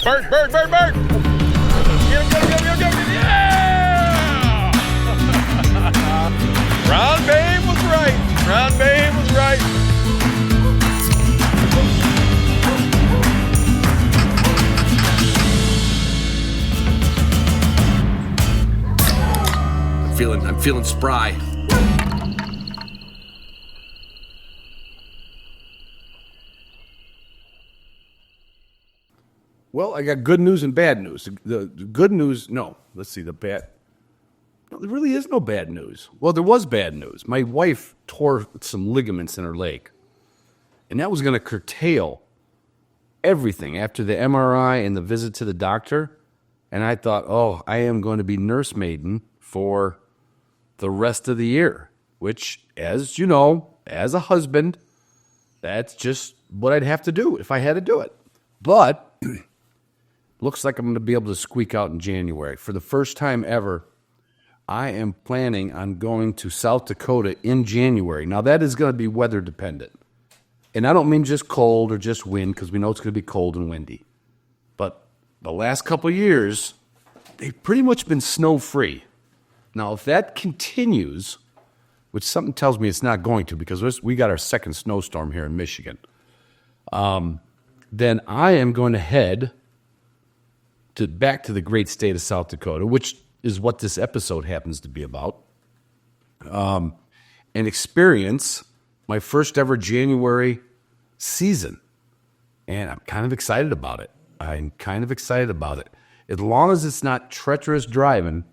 Bert! Get him! Yeah! Ron Babe was right. I'm feeling spry. Well, I got good news and bad news. The good news, no. Let's see, the bad. No, there really is no bad news. Well, there was bad news. My wife tore some ligaments in her leg, and that was going to curtail everything after the MRI and the visit to the doctor. And I thought, oh, I am going to be nursemaiden for the rest of the year, which, as you know, as a husband, that's just what I'd have to do if I had to do it. But looks like I'm going to be able to squeak out in January. For the first time ever, I am planning on going to South Dakota in January. Now, that is going to be weather dependent. And I don't mean just cold or just wind, because we know it's going to be cold and windy. But the last couple of years, they've pretty much been snow-free. Now, if that continues, which something tells me it's not going to, because we got our second snowstorm here in Michigan, then I am going to head back to the great state of South Dakota, which is what this episode happens to be about, and experience my first ever January season. And I'm kind of excited about it. As long as it's not treacherous driving,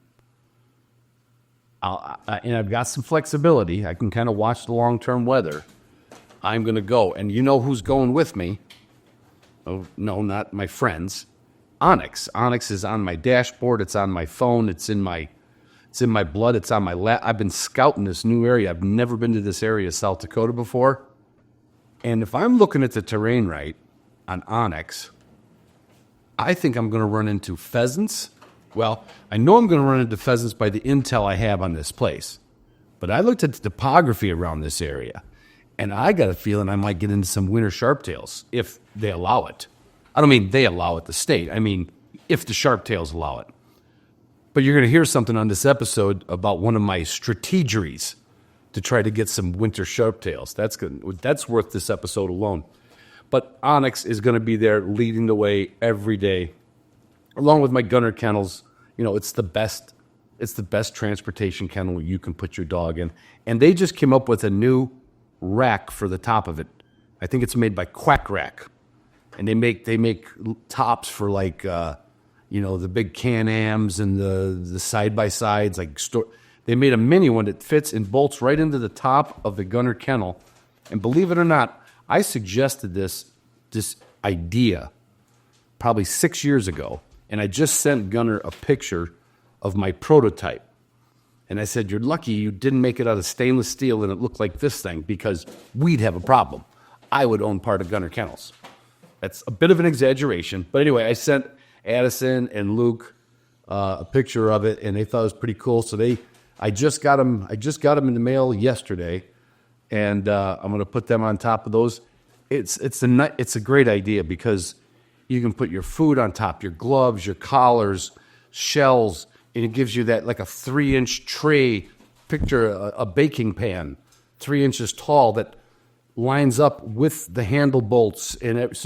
and I've got some flexibility, I can kind of watch the long-term weather, I'm going to go. And you know who's going with me? Oh, no, not my friends. Onyx. Onyx is on my dashboard. It's on my phone. It's in my blood. It's on my lap. I've been scouting this new area. I've never been to this area of South Dakota before. And if I'm looking at the terrain right on Onyx, I think I'm going to run into pheasants. Well, I know I'm going to run into pheasants by the intel I have on this place. But I looked at the topography around this area, and I got a feeling I might get into some winter sharptails if they allow it. I don't mean they allow it, the state. I mean, if the sharptails allow it. But you're going to hear something on this episode about one of my strategeries to try to get some winter sharptails. That's worth this episode alone. But Onyx is going to be there leading the way every day, along with my Gunner kennels. You know, it's the best transportation kennel you can put your dog in. And they just came up with a new rack for the top of it. I think it's made by Quack Rack. And they make tops for like, the big Can-Ams and the side-by-sides. They made a mini one that fits and bolts right into the top of the Gunner kennel. And believe it or not, I suggested this idea probably 6 years ago. And I just sent Gunner a picture of my prototype. And I said, you're lucky you didn't make it out of stainless steel and it looked like this thing, because we'd have a problem. I would own part of Gunner Kennels. That's a bit of an exaggeration. But anyway, I sent Addison and Luke a picture of it, and they thought it was pretty cool. So I just got them in the mail yesterday, and I'm going to put them on top of those. It's a great idea, because you can put your food on top, your gloves, your collars, shells, and it gives you that like a 3-inch tray. Picture a baking pan, 3 inches tall, that lines up with the handle bolts, and it's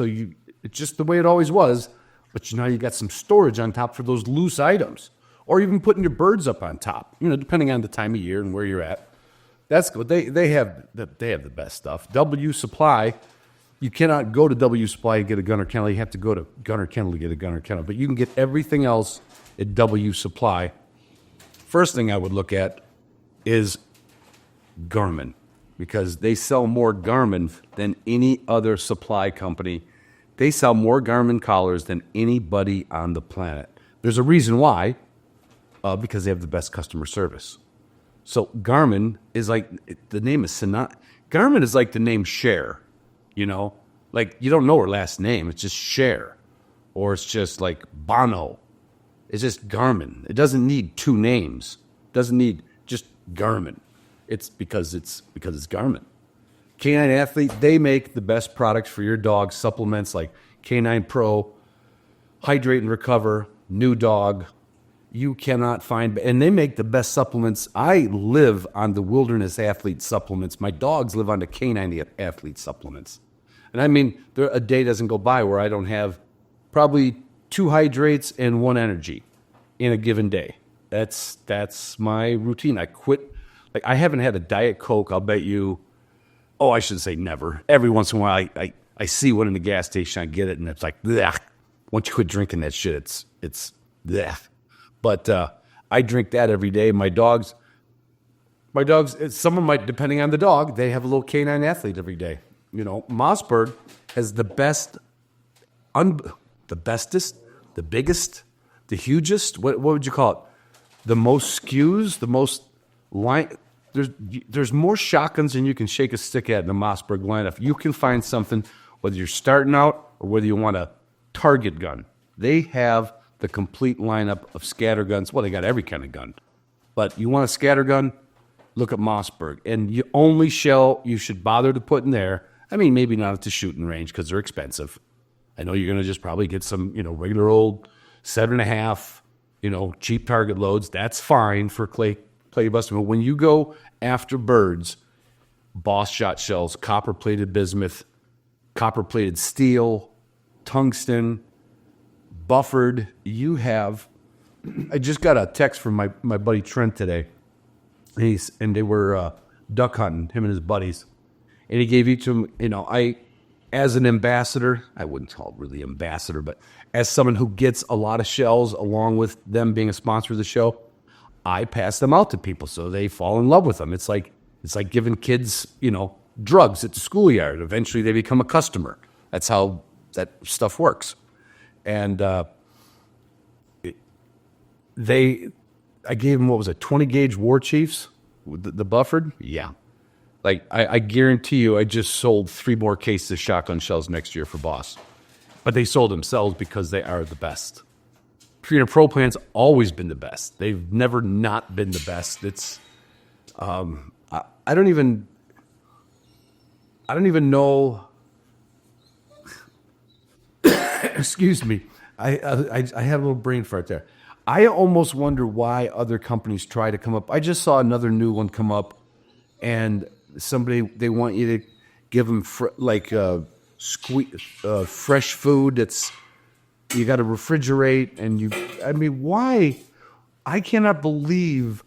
just the way it always was. But now you got some storage on top for those loose items, or even putting your birds up on top. Depending on the time of year and where you're at. That's good. They have the best stuff. W Supply. You cannot go to W Supply to get a Gunner Kennel. You have to go to Gunner Kennel to get a Gunner Kennel. But you can get everything else at W Supply. First thing I would look at is Garmin, because they sell more Garmin than any other supply company. They sell more Garmin collars than anybody on the planet. There's a reason why, because they have the best customer service. So Garmin is like, the name is Garmin is like the name Cher. Like you don't know her last name. It's just Cher, or it's just like Bono. It's just Garmin. It doesn't need two names. It doesn't need just Garmin. It's because it's Garmin. Canine Athlete, they make the best products for your dog. Supplements like Canine Pro, Hydrate and Recover, New Dog. You cannot find, and they make the best supplements. I live on the Wilderness Athlete supplements. My dogs live on the Canine Athlete supplements. And I mean, a day doesn't go by where I don't have probably 2 hydrates and 1 energy in a given day. That's my routine. I quit. Like, I haven't had a Diet Coke, I'll bet you. Oh, I should say never. Every once in a while, I see one in the gas station, I get it, and it's like, bleh. Once you quit drinking that shit, it's bleh. But I drink that every day. My dogs, some of my, depending on the dog, they have a little Canine Athlete every day. You know, Mossberg has the best, the bestest, the biggest, the hugest. What would you call it? The most skews, the most line. There's more shotguns than you can shake a stick at in the Mossberg lineup. You can find something, whether you're starting out or whether you want a target gun. They have the complete lineup of scatter guns. Well, they got every kind of gun. But you want a scatter gun, look at Mossberg. And the only shell you should bother to put in there, I mean, maybe not at the shooting range because they're expensive. I know you're going to just probably get some, regular old 7.5, cheap target loads. That's fine for clay busting. But when you go after birds, Boss shot shells, copper-plated bismuth, copper-plated steel, tungsten, buffered, you have. I just got a text from my buddy Trent today, and they were duck hunting, him and his buddies, and he gave each of them. I, as an ambassador, I wouldn't call it really ambassador, but as someone who gets a lot of shells along with them being a sponsor of the show, I pass them out to people so they fall in love with them. It's like giving kids drugs at the schoolyard. Eventually, they become a customer. That's how that stuff works. And I gave him, 20 gauge War Chiefs, the buffered? Yeah. Like, I guarantee you, I just sold 3 more cases of shotgun shells next year for Boss. But they sold themselves because they are the best. Pro Plan's always been the best. They've never not been the best. It's, I don't even know. Excuse me. I had a little brain fart there. I almost wonder why other companies try to come up. I just saw another new one come up, and they want you to give them fresh food that's you got to refrigerate, and why? I cannot believe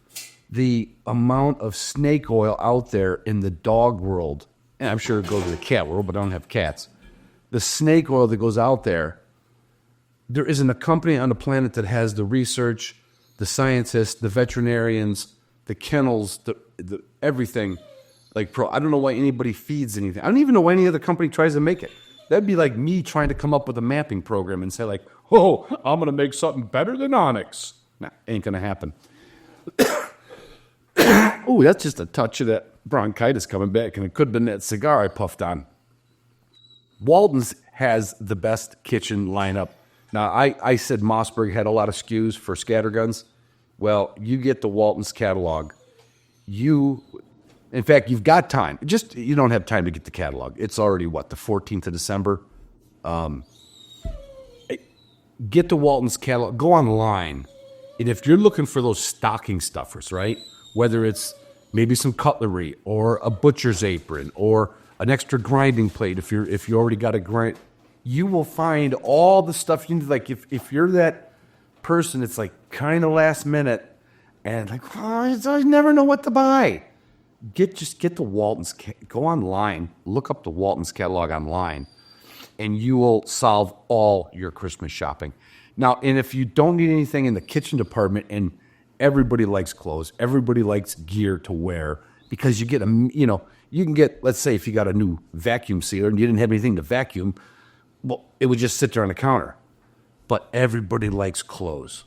the amount of snake oil out there in the dog world. And I'm sure it goes to the cat world, but I don't have cats. The snake oil that goes out there. There isn't a company on the planet that has the research, the scientists, the veterinarians, the kennels, the everything. I don't know why anybody feeds anything. I don't even know why any other company tries to make it. That'd be like me trying to come up with a mapping program and say I'm going to make something better than Onyx. Nah, ain't going to happen. Ooh, that's just a touch of that bronchitis coming back, and it could have been that cigar I puffed on. Walton's has the best kitchen lineup. Now, I said Mossberg had a lot of SKUs for scatterguns. Well, you get the Walton's catalog. In fact, you've got time. You don't have time to get the catalog. It's already, the 14th of December? Get the Walton's catalog. Go online. And if you're looking for those stocking stuffers, right? Whether it's maybe some cutlery or a butcher's apron or an extra grinding plate if you already got a grind, you will find all the stuff you need. Like if you're that person, it's kind of last minute and I never know what to buy. Get the Walton's. Go online, look up the Walton's catalog online, and you will solve all your Christmas shopping. Now, and if you don't need anything in the kitchen department, and everybody likes clothes, everybody likes gear to wear, because you get you can get, let's say if you got a new vacuum sealer and you didn't have anything to vacuum, well, it would just sit there on the counter. But everybody likes clothes.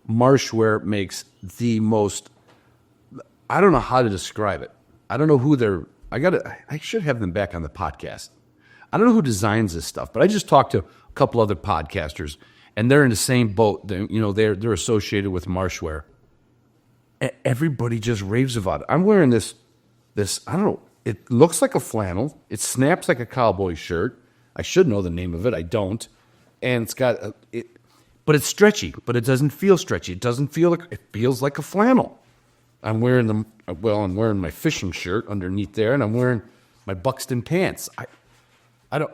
Marshwear makes the most, I don't know how to describe it. I don't know who I should have them back on the podcast. I don't know who designs this stuff, but I just talked to a couple other podcasters, and they're in the same boat. They're associated with Marshwear. Everybody just raves about it. I'm wearing this, I don't know, it looks like a flannel. It snaps like a cowboy shirt. I should know the name of it. I don't. And it's got, But it's stretchy, but it doesn't feel stretchy. It doesn't feel like, it feels like a flannel. I'm wearing my fishing shirt underneath there, and I'm wearing my Buxton pants. You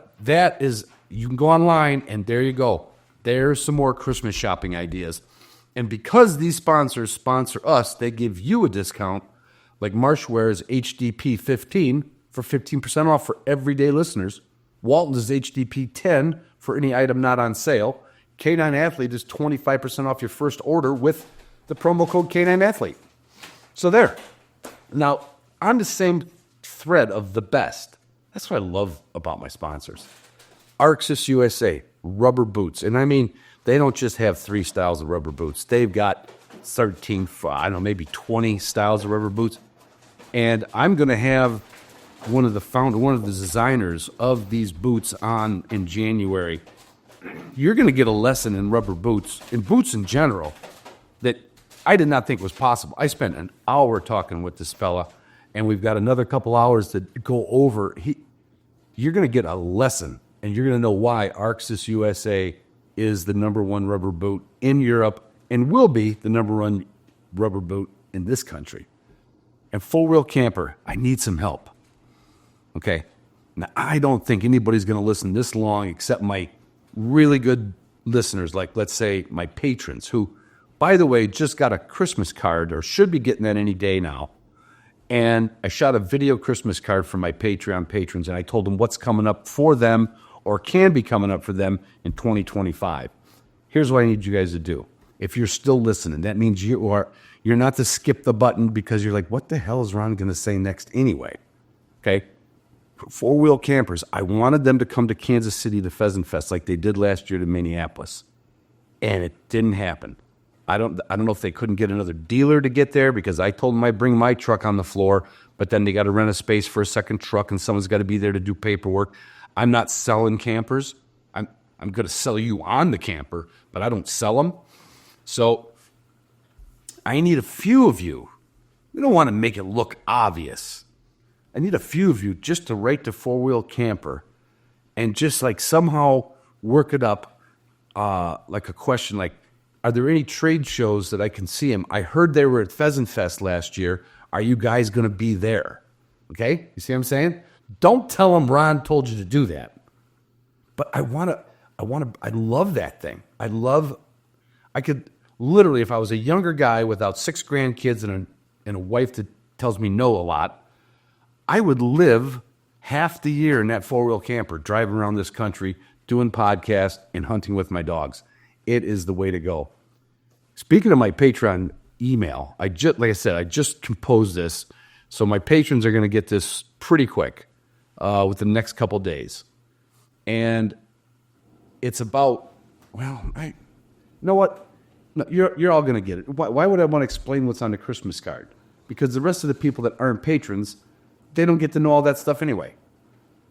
can go online, and there you go. There's some more Christmas shopping ideas. And because these sponsors sponsor us, they give you a discount, like Marshware's HDP 15 for 15% off for everyday listeners. Walton's HDP 10 for any item not on sale. K9 Athlete is 25% off your first order with the promo code K9 Athlete. So there. Now, on the same thread of the best, that's what I love about my sponsors. Arxis USA, rubber boots. And I mean, they don't just have 3 styles of rubber boots. They've got 13, maybe 20 styles of rubber boots. And I'm going to have one of the designers of these boots on in January. You're going to get a lesson in rubber boots, in boots in general, that I did not think was possible. I spent an hour talking with this fella, and we've got another couple hours to go over. You're going to get a lesson, and you're going to know why Arxis USA is the number one rubber boot in Europe and will be the number one rubber boot in this country. And Full Wheel Camper, I need some help. Okay? Now, I don't think anybody's going to listen this long except my really good listeners, like, let's say, my patrons, who, by the way, just got a Christmas card or should be getting that any day now. And I shot a video Christmas card for my Patreon patrons, and I told them what's coming up for them or can be coming up for them in 2025. Here's what I need you guys to do. If you're still listening, that means you're not to skip the button because you're like, what the hell is Ron going to say next anyway? Okay? Four Wheel Campers, I wanted them to come to Kansas City to Pheasant Fest like they did last year to Minneapolis. And it didn't happen. I don't know if they couldn't get another dealer to get there because I told them I'd bring my truck on the floor, but then they got to rent a space for a second truck and someone's got to be there to do paperwork. I'm not selling campers. I'm going to sell you on the camper, but I don't sell them. So I need a few of you. We don't want to make it look obvious. I need a few of you just to write to Four Wheel Camper and just like somehow work it up like a question like, are there any trade shows that I can see them? I heard they were at Pheasant Fest last year. Are you guys going to be there? Okay? You see what I'm saying? Don't tell them Ron told you to do that. But I love that thing. I could literally, if I was a younger guy without 6 grandkids and a wife that tells me no a lot, I would live half the year in that four-wheel camper, driving around this country, doing podcasts and hunting with my dogs. It is the way to go. Speaking of my Patreon email, like I said, I just composed this, so my patrons are going to get this pretty quick within the next couple days. And it's about, you know what? No, you're all going to get it. Why would I want to explain what's on the Christmas card? Because the rest of the people that aren't patrons, they don't get to know all that stuff anyway.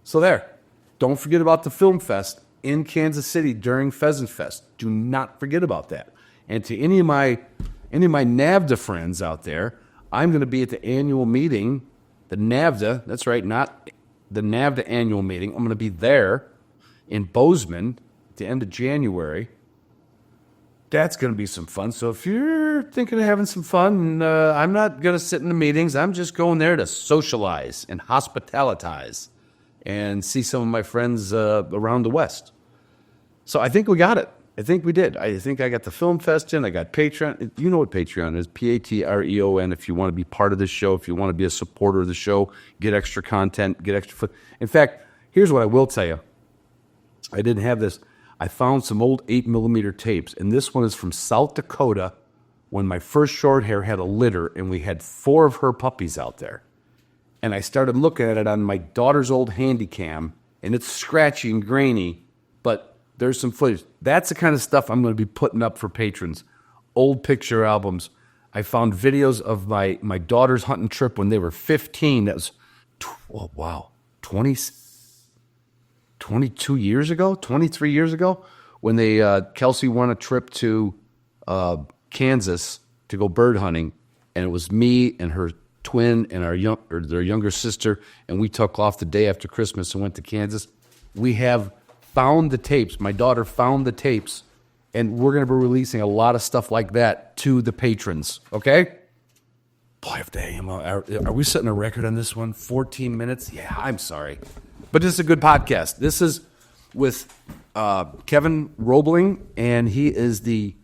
So there. Don't forget about the Film Fest in Kansas City during Pheasant Fest. Do not forget about that. And to any of my NAVDA friends out there, I'm going to be at the annual meeting, the NAVDA, that's right, not the NAVDA annual meeting. I'm going to be there in Bozeman at the end of January. That's going to be some fun. So if you're thinking of having some fun, I'm not going to sit in the meetings. I'm just going there to socialize and hospitalitize and see some of my friends around the West. So I think we got it. I think we did. I think I got the Film Fest in. I got Patreon. You know what Patreon is. Patreon. If you want to be part of this show, if you want to be a supporter of the show, get extra content, get extra. In fact, here's what I will tell you. I didn't have this. I found some old 8mm tapes, and this one is from South Dakota when my first short hair had a litter, and we had 4 of her puppies out there. And I started looking at it on my daughter's old Handycam, and it's scratchy and grainy, but there's some footage. That's the kind of stuff I'm going to be putting up for patrons. Old picture albums. I found videos of my daughter's hunting trip when they were 15. That was, 22 years ago, 23 years ago, when Kelsey won a trip to Kansas to go bird hunting, and it was me and her twin and their younger sister, and we took off the day after Christmas and went to Kansas. We have found the tapes. My daughter found the tapes, And we're going to be releasing a lot of stuff like that to the patrons, okay? Boy, if they are we setting a record on this one? 14 minutes? Yeah, I'm sorry. But this is a good podcast. This is with Kevin Robling, and he is the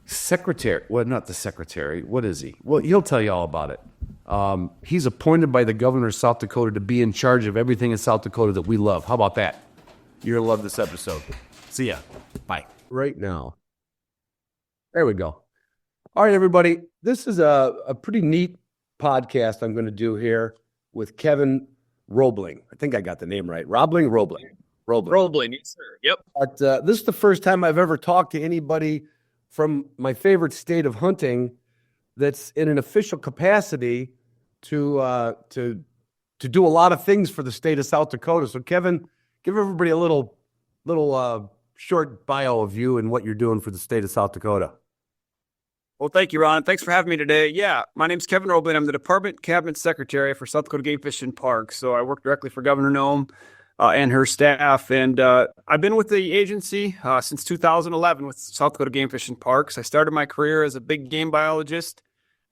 secretary. Well, not the secretary. What is he? Well, he'll tell you all about it. He's appointed by the governor of South Dakota to be in charge of everything in South Dakota that we love. How about that? You're going to love this episode. See ya. Bye. Right now. There we go. All right, everybody. This is a pretty neat podcast I'm going to do here with Kevin Robling. I think I got the name right. Robling. Robling, yes, sir. Yep. But this is the first time I've ever talked to anybody from my favorite state of hunting that's in an official capacity to do a lot of things for the state of South Dakota. So, Kevin, give everybody a little short bio of you and what you're doing for the state of South Dakota. Well, thank you, Ron. Thanks for having me today. Yeah, my name's Kevin Robling. I'm the Department Cabinet Secretary for South Dakota Game Fish and Parks. So I work directly for Governor Nome and her staff. And I've been with the agency since 2011 with South Dakota Game Fish and Parks. I started my career as a big game biologist.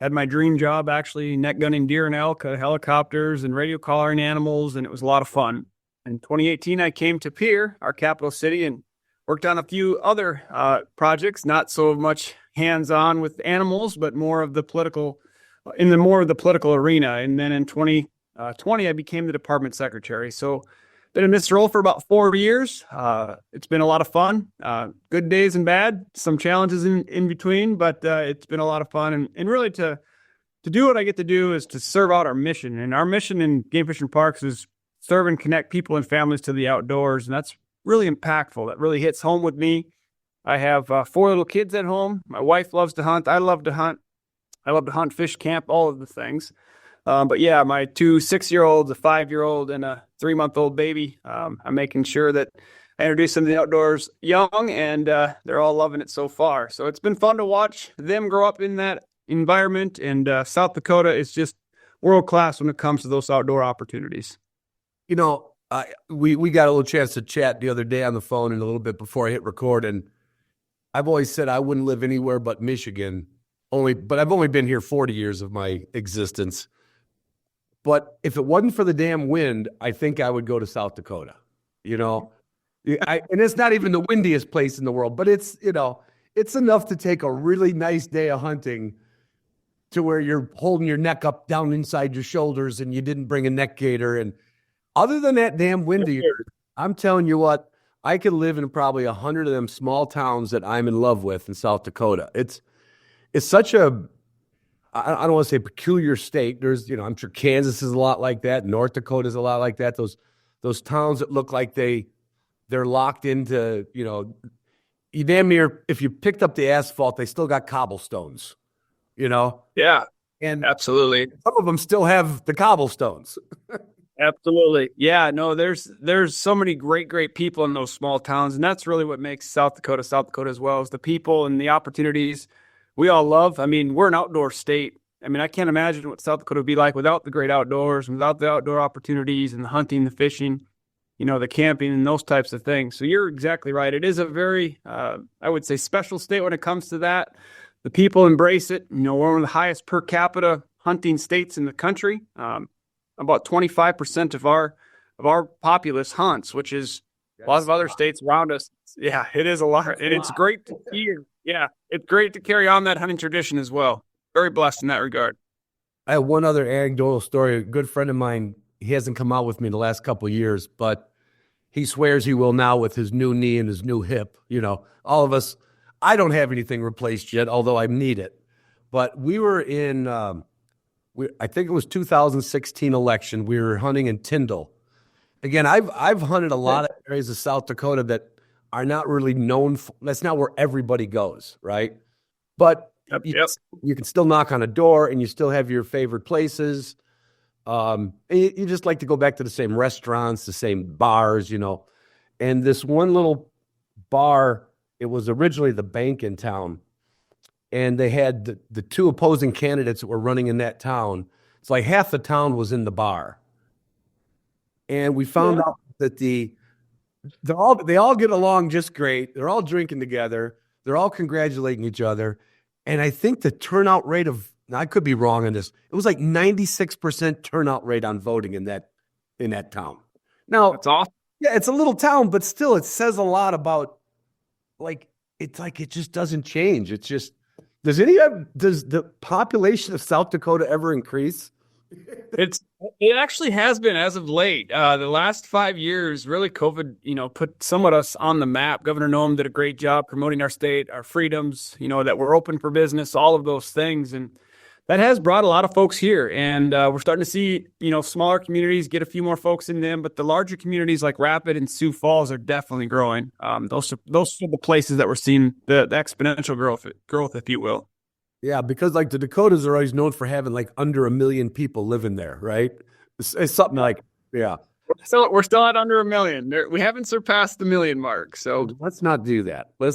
Had my dream job actually net gunning deer and elk, helicopters, and radio collaring animals, and it was a lot of fun. In 2018, I came to Pierre, our capital city, and worked on a few other projects, not so much hands-on with animals, but more of the political arena. And then in 2020, I became the department secretary. So been in this role for about 4 years. It's been a lot of fun, good days and bad, some challenges in between, but it's been a lot of fun. And really to do what I get to do is to serve out our mission. And our mission in Game Fish and Parks is serve and connect people and families to the outdoors. And that's really impactful. That really hits home with me. I have 4 little kids at home. My wife loves to hunt. I love to hunt. I love to hunt, fish, camp, all of the things. But yeah, my 2 6-year-olds, a 5-year-old, and a 3-month-old baby. I'm making sure that I introduce them to the outdoors young, and they're all loving it so far. So it's been fun to watch them grow up in that environment. And South Dakota is just world class when it comes to those outdoor opportunities. You know, we got a little chance to chat the other day on the phone and a little bit before I hit record, and I've always said I wouldn't live anywhere but Michigan, but I've only been here 40 years of my existence. But if it wasn't for the damn wind, I think I would go to South Dakota. You know, and it's not even the windiest place in the world, but it's enough to take a really nice day of hunting to where you're holding your neck up down inside your shoulders and you didn't bring a neck gaiter. And other than that damn wind of yours, I'm telling you what, I could live in probably 100 of them small towns that I'm in love with in South Dakota. It's such a, I don't want to say peculiar state. There's, I'm sure Kansas is a lot like that. North Dakota is a lot like that. Those towns that look like they're locked into, you damn near, if you picked up the asphalt, they still got cobblestones, Yeah, and absolutely. Some of them still have the cobblestones. Absolutely. Yeah, no, there's so many great people in those small towns. And that's really what makes South Dakota as well, is the people and the opportunities we all love. I mean, we're an outdoor state. I mean, I can't imagine what South Dakota would be like without the great outdoors, without the outdoor opportunities and the hunting, the fishing, the camping and those types of things. So you're exactly right. It is a very, I would say, special state when it comes to that. The people embrace it. We're one of the highest per capita hunting states in the country. About 25% of our populace hunts, which is a lot of other states around us. Yeah, it is a lot. And it's great to hear. Yeah, it's great to carry on that hunting tradition as well. Very blessed in that regard. I have one other anecdotal story. A good friend of mine, he hasn't come out with me in the last couple of years, but he swears he will now with his new knee and his new hip. All of us, I don't have anything replaced yet, although I need it. But we were in... I think it was 2016 election. We were hunting in Tyndall. Again, I've hunted a lot of areas of South Dakota that are not really known for. That's not where everybody goes, right? But you can still knock on a door and you still have your favorite places. And you just like to go back to the same restaurants, the same bars, And this one little bar, it was originally the bank in town. And they had the 2 opposing candidates that were running in that town. It's like half the town was in the bar. And we found out that they all get along just great. They're all drinking together. They're all congratulating each other. And I think the turnout rate now I could be wrong on this. It was like 96% turnout rate on voting in that town. Now, That's awesome. yeah, it's a little town, but still it says a lot about it just doesn't change. It's just, does the population of South Dakota ever increase? It actually has been as of late. The last 5 years, really, COVID, put somewhat us on the map. Governor Noem did a great job promoting our state, our freedoms, that we're open for business, all of those things, and that has brought a lot of folks here. And we're starting to see, smaller communities get a few more folks in them, but the larger communities like Rapid and Sioux Falls are definitely growing. Those are the places that we're seeing the exponential growth, if you will. Yeah, because like the Dakotas are always known for having like under 1 million people living there, right? It's something like, yeah. We're still at under 1 million. We haven't surpassed the 1 million mark. So Let's not do that. I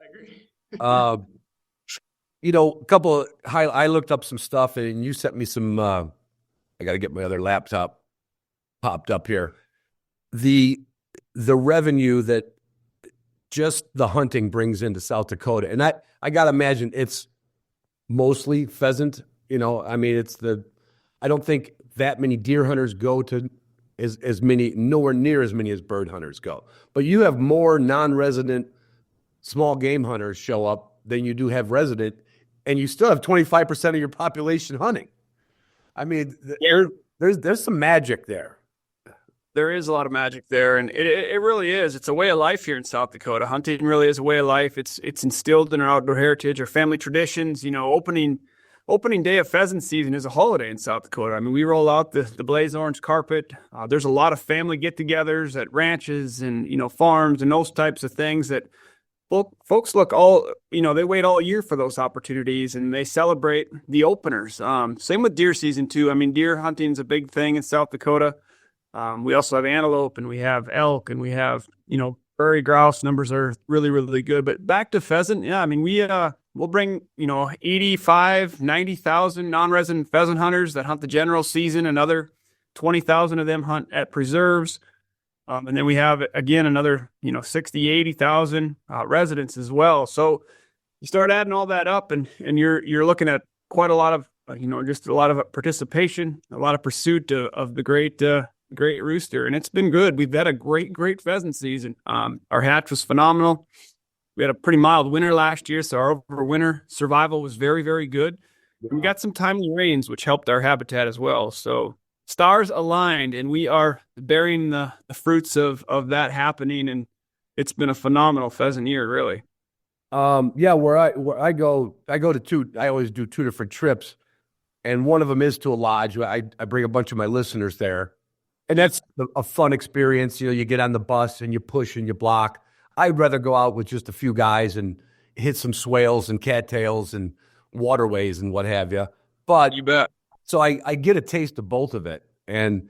agree. A couple I looked up some stuff and you sent me some, I got to get my other laptop popped up here. The revenue that just the hunting brings into South Dakota. And I got to imagine it's mostly pheasant. I don't think that many deer hunters go to as many, nowhere near as many as bird hunters go. But you have more non-resident small game hunters show up than you do have resident, and you still have 25% of your population hunting. I mean, there's some magic there. There is a lot of magic there, and it really is. It's a way of life here in South Dakota. Hunting really is a way of life. It's instilled in our outdoor heritage, our family traditions. Opening day of pheasant season is a holiday in South Dakota. I mean, we roll out the blaze orange carpet. There's a lot of family get-togethers at ranches and farms and those types of things that folks look they wait all year for those opportunities, and they celebrate the openers. Same with deer season too. I mean, deer hunting is a big thing in South Dakota. We also have antelope, and we have elk, and we have, prairie grouse. Numbers are really, really good. But back to pheasant, yeah, I mean, we'll bring, 85, 90,000 non-resident pheasant hunters that hunt the general season. Another 20,000 of them hunt at preserves. And then we have, again, another, 60, 80,000 residents as well. So you start adding all that up, and you're looking at quite a lot of, just a lot of participation, a lot of pursuit of the great rooster, and it's been good. We've had a great pheasant season. Our hatch was phenomenal. We had a pretty mild winter last year, so our overwinter survival was very, very good. We got some timely rains, which helped our habitat as well. So stars aligned, and we are bearing the fruits of that happening, and it's been a phenomenal pheasant year, really. Where I go to two. I always do two different trips, and one of them is to a lodge. I bring a bunch of my listeners there. And that's a fun experience. You get on the bus and you push and you block. I'd rather go out with just a few guys and hit some swales and cattails and waterways and what have you. But you bet. So I get a taste of both of it. And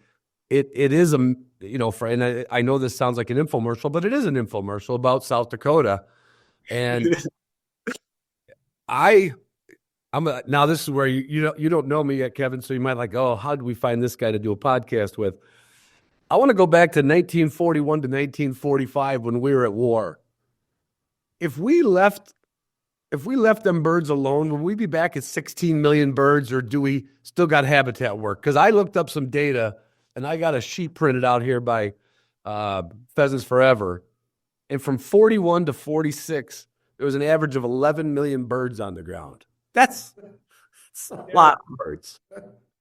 it is and I know this sounds like an infomercial, but it is an infomercial about South Dakota. And now this is where you don't know me yet, Kevin, so you might how did we find this guy to do a podcast with? I want to go back to 1941 to 1945 when we were at war. If we left them birds alone, will we be back at 16 million birds, or do we still got habitat work? Because I looked up some data, and I got a sheet printed out here by Pheasants Forever. And from 41 to 46, there was an average of 11 million birds on the ground. That's a lot of birds.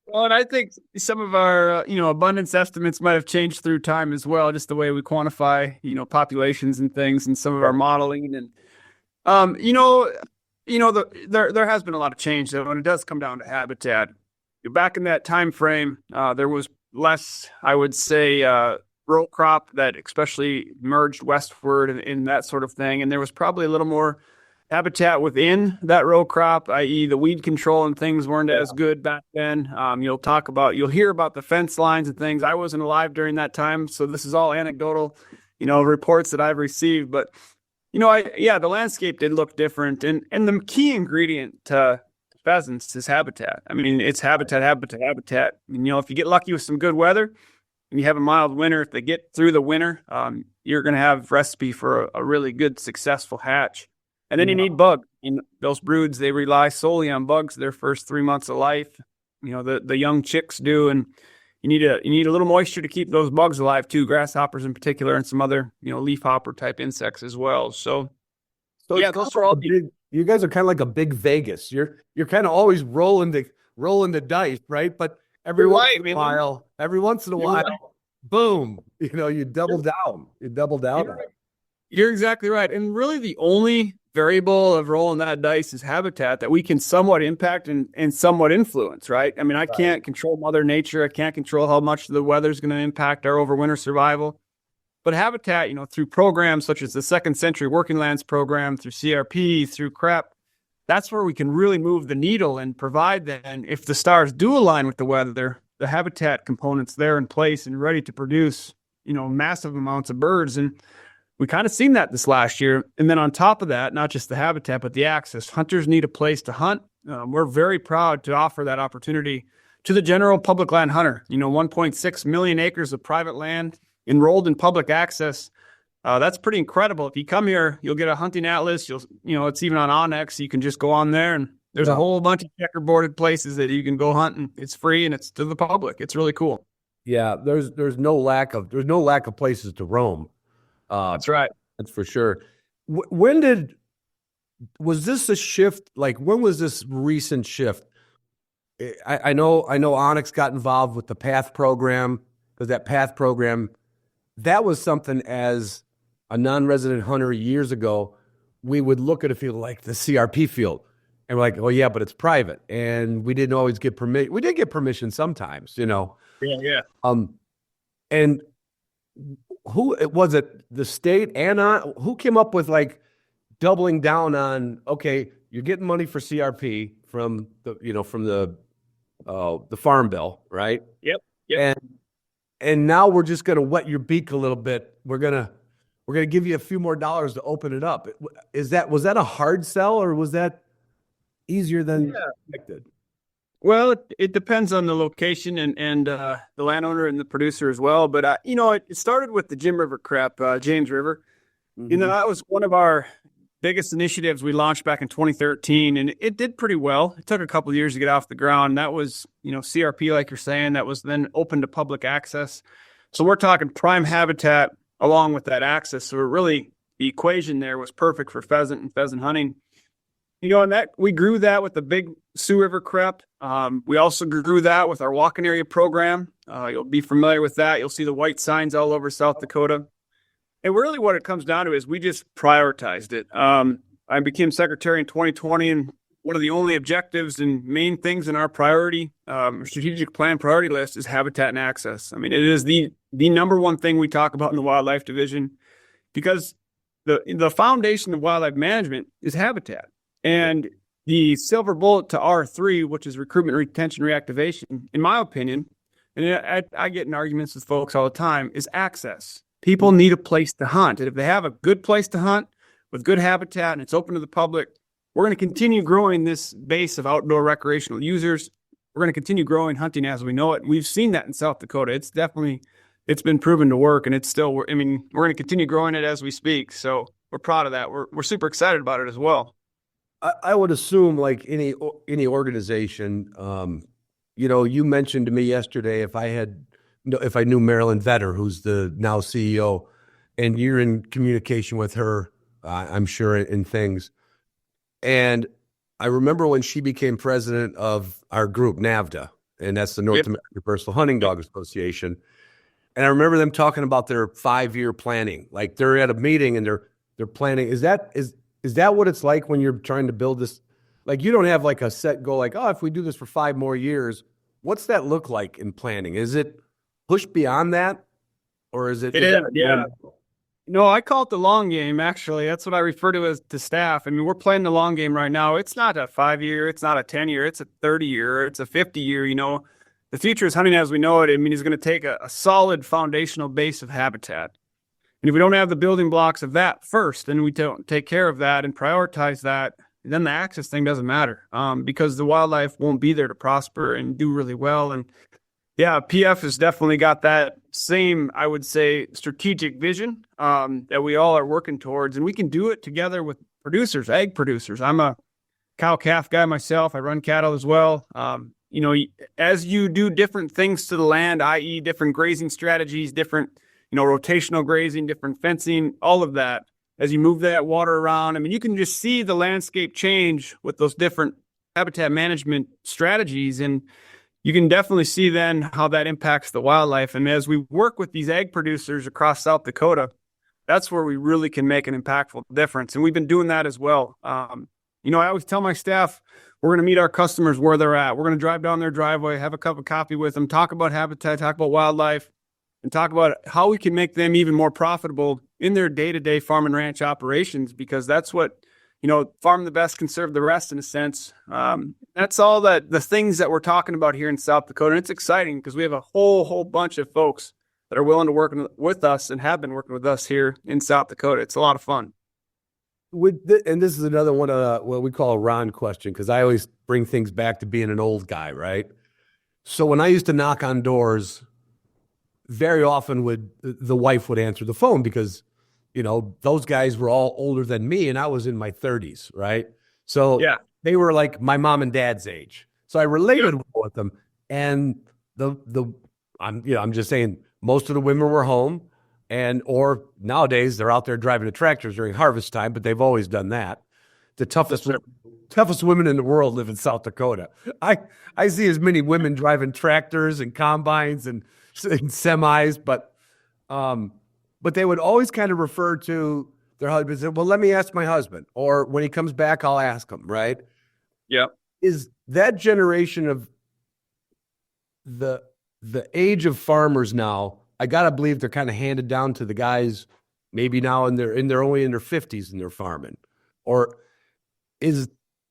Well, and I think some of our, abundance estimates might have changed through time as well, just the way we quantify, populations and things, and some of our modeling. And, there has been a lot of change, though, when it does come down to habitat. Back in that time frame, there was less, I would say, row crop that especially merged westward and that sort of thing. And there was probably a little more habitat within that row crop, i.e. the weed control and things weren't as good back then. You'll hear about the fence lines and things. I wasn't alive during that time, so this is all anecdotal, reports that I've received. But, the landscape did look different. And the key ingredient to pheasants is habitat. I mean, it's habitat. And, if you get lucky with some good weather and you have a mild winter, if they get through the winter, you're going to have recipe for a really good, successful hatch. And then you need bugs. Those broods, they rely solely on bugs their first 3 months of life. The young chicks do, and you need a little moisture to keep those bugs alive too, grasshoppers in particular, and some other leafhopper type insects as well. So yeah, those are all you guys are kind of like a big Vegas. You're kind of always rolling the dice, right? But every once in a while, boom, you double down. You double down. You're exactly right. And really the only variable of rolling that dice is habitat that we can somewhat impact and somewhat influence, right? I mean, I can't control Mother Nature. I can't control how much the weather's going to impact our overwinter survival. But habitat, through programs such as the Second Century Working Lands Program, through CRP, through CREP, that's where we can really move the needle and provide then, if the stars do align with the weather, the habitat components there in place and ready to produce, massive amounts of birds. And we kind of seen that this last year. And then on top of that, not just the habitat, but the access. Hunters need a place to hunt. We're very proud to offer that opportunity to the general public land hunter. 1.6 million acres of private land enrolled in public access. That's pretty incredible. If you come here, you'll get a hunting atlas. It's even on Onyx. You can just go on there, and there's a whole bunch of checkerboarded places that you can go hunt, and it's free and it's to the public. It's really cool. Yeah, there's no lack of places to roam. That's right. That's for sure. Was this a shift? Like, when was this recent shift? I know Onyx got involved with the PATH program, because that PATH program, that was something as a non-resident hunter years ago, we would look at a field like the CRP field, and we're like, oh yeah, but it's private, and we didn't always get permission. We did get permission sometimes, Yeah. And who was it? The state and who came up with like doubling down on? Okay, you're getting money for CRP from the farm bill, right? Yep. And now we're just going to wet your beak a little bit. We're gonna give you a few more dollars to open it up. Was that a hard sell, or was that easier than expected? Well, it depends on the location and the landowner and the producer as well. But it started with the Jim River crep, James River. Mm-hmm. That was one of our biggest initiatives we launched back in 2013, and it did pretty well. It took a couple of years to get off the ground. That was, CRP, like you're saying, that was then open to public access. So we're talking prime habitat along with that access. So really, the equation there was perfect for pheasant and pheasant hunting. And that we grew that with the big Sioux River crep. We also grew that with our walking area program. You'll be familiar with that. You'll see the white signs all over South Dakota. And really what it comes down to is we just prioritized it. I became secretary in 2020, and one of the only objectives and main things in our strategic plan priority list is habitat and access. I mean, it is the number one thing we talk about in the wildlife division, because the foundation of wildlife management is habitat. And the silver bullet to R3, which is recruitment, retention, reactivation, in my opinion, and I get in arguments with folks all the time, is access. People need a place to hunt. And if they have a good place to hunt with good habitat and it's open to the public, we're going to continue growing this base of outdoor recreational users. We're going to continue growing hunting as we know it. We've seen that in South Dakota. It's been proven to work, and we're going to continue growing it as we speak. So we're proud of that. We're super excited about it as well. I would assume, like any organization, you mentioned to me yesterday, if I knew Marilyn Vetter, who's the now CEO, and you're in communication with her, I'm sure, in things. And I remember when she became president of our group, NAVDA, and that's the North American Personal Hunting Dog Association. And I remember them talking about their 5-year planning. Like, they're at a meeting and they're planning. Is that what it's like when you're trying to build this? Like, you don't have like a set goal, like, oh, if we do this for 5 more years, what's that look like in planning? Is it push beyond that, or is it? It is, yeah. No, I call it the long game, actually. That's what I refer to as to staff. I mean, we're playing the long game right now. It's not a 5-year, it's not a 10-year, it's a 30-year, it's a 50-year, The future is hunting as we know it. I mean, it's going to take a solid foundational base of habitat. And if we don't have the building blocks of that first, and we don't take care of that and prioritize that, then the access thing doesn't matter, because the wildlife won't be there to prosper and do really well. And yeah, PF has definitely got that same, I would say, strategic vision that we all are working towards. And we can do it together with producers, egg producers. I'm a cow calf guy myself. I run cattle as well. As you do different things to the land, i.e. different grazing strategies, different, rotational grazing, different fencing, all of that, as you move that water around, I mean, you can just see the landscape change with those different habitat management strategies. And you can definitely see then how that impacts the wildlife. And as we work with these egg producers across South Dakota, that's where we really can make an impactful difference. And we've been doing that as well. I always tell my staff, we're going to meet our customers where they're at. We're going to drive down their driveway, have a cup of coffee with them, talk about habitat, talk about wildlife, and talk about how we can make them even more profitable in their day-to-day farm and ranch operations, because that's what, farm the best, conserve the rest in a sense. That's all the things that we're talking about here in South Dakota. And it's exciting because we have a whole bunch of folks that are willing to work with us and have been working with us here in South Dakota. It's a lot of fun. And this is another one of what we call a Ron question, because I always bring things back to being an old guy, right? So when I used to knock on doors, very often the wife would answer the phone because, those guys were all older than me and I was in my 30s, right? So yeah, they were like my mom and dad's age. So I related with them. And I'm just saying, most of the women were home, or nowadays they're out there driving the tractors during harvest time, but they've always done that. The toughest women in the world live in South Dakota. I see as many women driving tractors and combines and semis, but they would always kind of refer to their husbands and say, well, let me ask my husband, or when he comes back, I'll ask him, right? Yeah. Is that generation of the age of farmers now, I got to believe they're kind of handed down to the guys maybe now they're only in their 50s and they're farming, or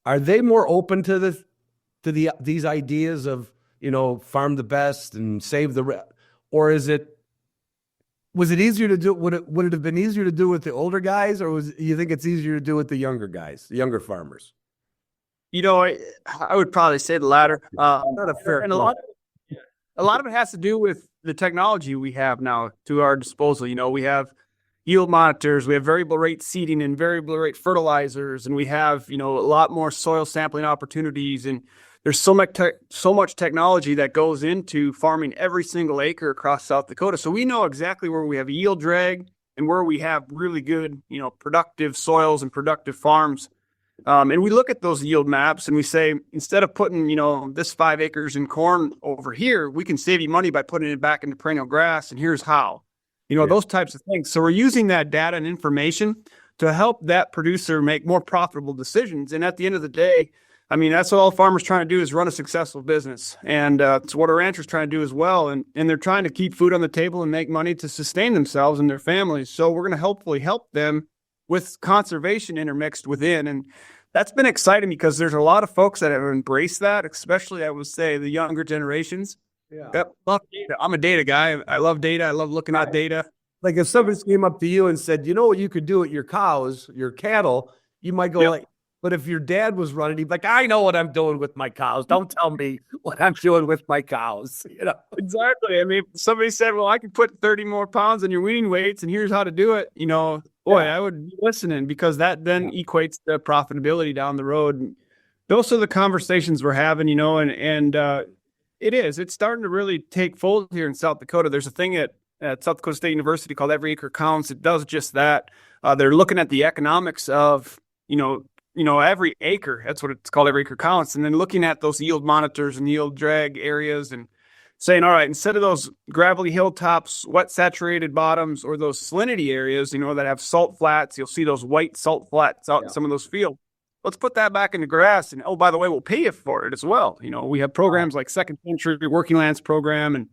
are they more open to these ideas of, farm the best and save the rest? Or was it easier to do? Would it have been easier to do with the older guys, or you think it's easier to do with the younger guys, the younger farmers? I would probably say the latter. Not a fair. And a lot of it has to do with the technology we have now to our disposal. We have yield monitors, we have variable rate seeding and variable rate fertilizers, and we have, a lot more soil sampling opportunities. And there's so much technology that goes into farming every single acre across South Dakota. So we know exactly where we have yield drag and where we have really good, productive soils and productive farms. And we look at those yield maps and we say, instead of putting, this 5 acres in corn over here, we can save you money by putting it back into perennial grass. And here's how, those types of things. So we're using that data and information to help that producer make more profitable decisions. And at the end of the day, I mean, that's what all farmers trying to do, is run a successful business. And it's what our ranchers trying to do as well. And they're trying to keep food on the table and make money to sustain themselves and their families. So we're going to hopefully help them with conservation intermixed within. And that's been exciting because there's a lot of folks that have embraced that, especially, I would say, the younger generations. Yeah. Yep, love data. I'm a data guy. I love data. I love looking at data. Like if somebody came up to you and said, you know what you could do with your cows, your cattle, you might go but if your dad was running, he'd be like, I know what I'm doing with my cows. Don't tell me what I'm doing with my cows. Exactly. I mean, if somebody said, well, I can put 30 more pounds on your weaning weights and here's how to do it, I would be listening, because that then equates to profitability down the road. Those are the conversations we're having, and it's starting to really take fold here in South Dakota. There's a thing at South Dakota State University called Every Acre Counts. It does just that. They're looking at the economics of, every acre. That's what it's called, Every Acre Counts. And then looking at those yield monitors and yield drag areas and saying, all right, instead of those gravelly hilltops, wet saturated bottoms, or those salinity areas, that have salt flats, you'll see those white salt flats out in some of those fields. Let's put that back into grass. And, oh, by the way, we'll pay you for it as well. We have programs like Second Century Working Lands Program and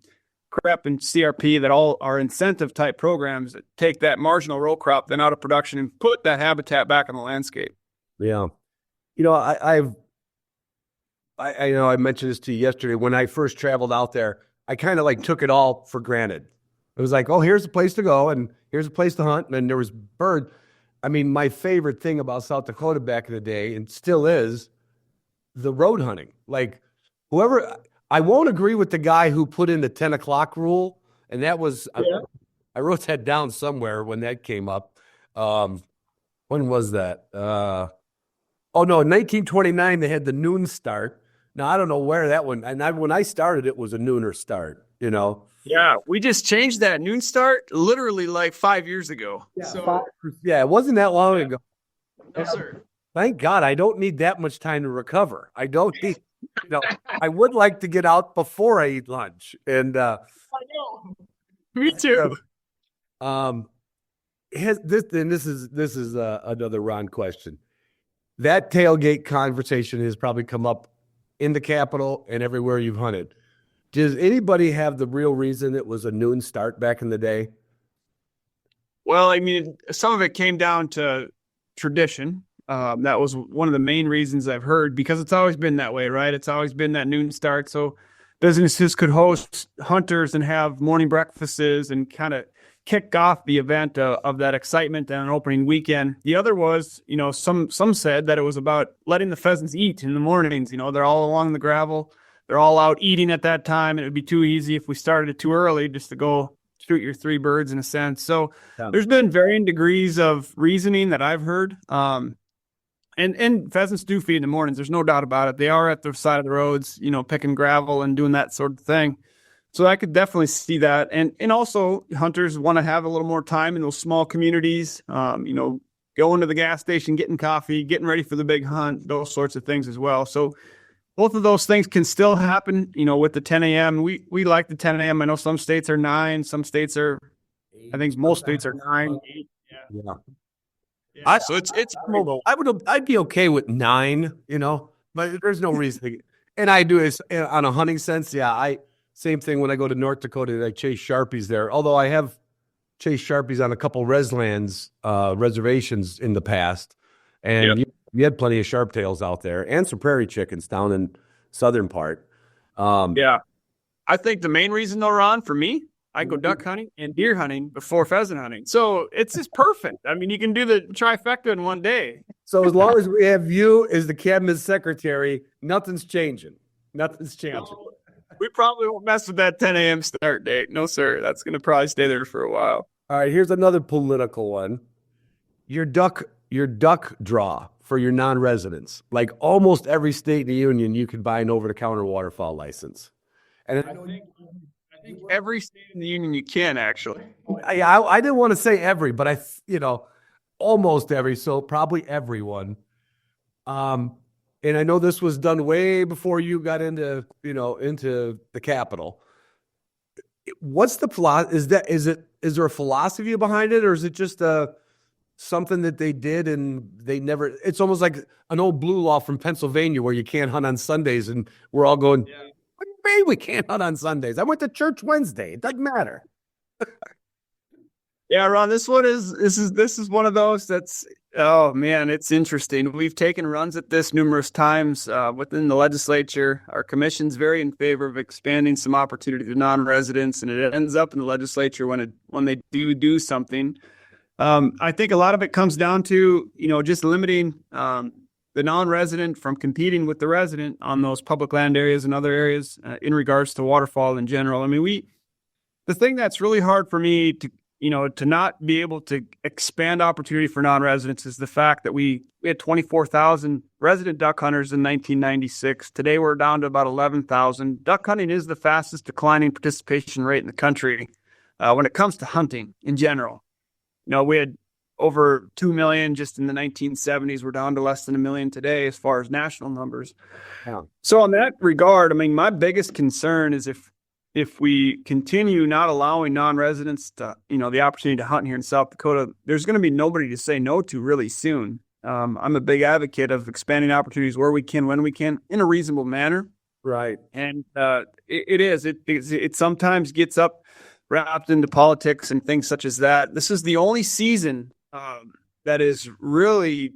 CREP and CRP that all are incentive type programs that take that marginal row crop then out of production and put that habitat back on the landscape. Yeah. I mentioned this to you yesterday. When I first traveled out there, I kind of took it all for granted. It was like, oh, here's a place to go and here's a place to hunt. And there was bird. I mean, my favorite thing about South Dakota back in the day, and still is, the road hunting. I won't agree with the guy who put in the 10 o'clock rule. And that was, I wrote that down somewhere when that came up. When was that? Oh no, in 1929 they had the noon start. Now I don't know where that one. And when I started, it was a nooner start. You know. Yeah, we just changed that noon start literally like 5 years ago. Yeah, it wasn't that long ago. No, sir. Thank God I don't need that much time to recover. I don't need, I would like to get out before I eat lunch. And I know. Me too. This is another Ron question. That tailgate conversation has probably come up in the Capitol and everywhere you've hunted. Does anybody have the real reason it was a noon start back in the day? Well, I mean, some of it came down to tradition. That was one of the main reasons I've heard, because it's always been that way, right? It's always been that noon start. So businesses could host hunters and have morning breakfasts and kind of kick off the event of that excitement and an opening weekend. The other was, some said that it was about letting the pheasants eat in the mornings. They're all along the gravel. They're all out eating at that time. And it would be too easy if we started it too early just to go shoot your three birds in a sense. So there's been varying degrees of reasoning that I've heard. And pheasants do feed in the mornings. There's no doubt about it. They are at the side of the roads, picking gravel and doing that sort of thing. So I could definitely see that. And also hunters want to have a little more time in those small communities, going to the gas station, getting coffee, getting ready for the big hunt, those sorts of things as well. So both of those things can still happen, with the 10 a.m. We like the 10 a.m. I know some states are 9, some states are, I think most states are 9, 8. Yeah. So I'd be okay with 9, but there's no reason. And I do is on a hunting sense. Yeah. Same thing when I go to North Dakota, I chase Sharpies there. Although I have chased Sharpies on a couple reservations in the past. And you had plenty of sharptails out there and some prairie chickens down in southern part. I think the main reason though, Ron, for me, I go duck hunting and deer hunting before pheasant hunting. So it's just perfect. I mean, you can do the trifecta in one day. So as long as we have you as the cabinet secretary, nothing's changing. Nothing's changing. No, we probably won't mess with that 10 a.m. start date. No, sir. That's going to probably stay there for a while. All right, here's another political one. Your duck draw for your non-residents. Like almost every state in the union, you can buy an over-the-counter waterfowl license. And I think every state in the union you can, actually. I didn't want to say every, but almost every, so probably everyone. And I know this was done way before you got into the Capitol. What's the philosophy? Is there a philosophy behind it, or is it just something that they did and they never? It's almost like an old blue law from Pennsylvania where you can't hunt on Sundays, and we're all going, "What do you mean we can't hunt on Sundays? I went to church Wednesday. It doesn't matter." Yeah, Ron, this is one of those that's, oh man, it's interesting. We've taken runs at this numerous times within the legislature. Our commission's very in favor of expanding some opportunity to non-residents, and it ends up in the legislature when they do something. I think a lot of it comes down to, just limiting the non-resident from competing with the resident on those public land areas and other areas in regards to waterfowl in general. I mean, the thing that's really hard for me to not be able to expand opportunity for non-residents is the fact that we had 24,000 resident duck hunters in 1996. Today, we're down to about 11,000. Duck hunting is the fastest declining participation rate in the country when it comes to hunting in general. We had over 2 million just in the 1970s. We're down to less than 1 million today as far as national numbers. Yeah. So in that regard, I mean, my biggest concern is if we continue not allowing non-residents to, the opportunity to hunt here in South Dakota, there's going to be nobody to say no to really soon. I'm a big advocate of expanding opportunities where we can, when we can, in a reasonable manner. Right. And it sometimes gets wrapped into politics and things such as that. This is the only season that is really,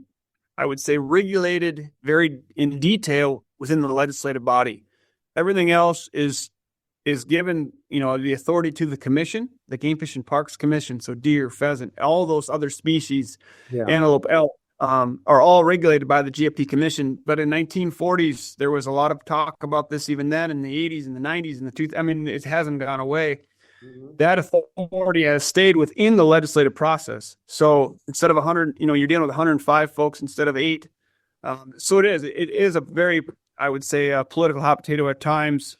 I would say, regulated very in detail within the legislative body. Everything else is given, the authority to the commission, the Game Fish and Parks Commission. So deer, pheasant, all those other species, antelope, elk, are all regulated by the GFP Commission. But in 1940s, there was a lot of talk about this even then in the 80s and the 90s and the 2000s. I mean, it hasn't gone away. that authority has stayed within the legislative process. So instead of 100, you're dealing with 105 folks instead of 8. So it is a very, I would say, a political hot potato at times.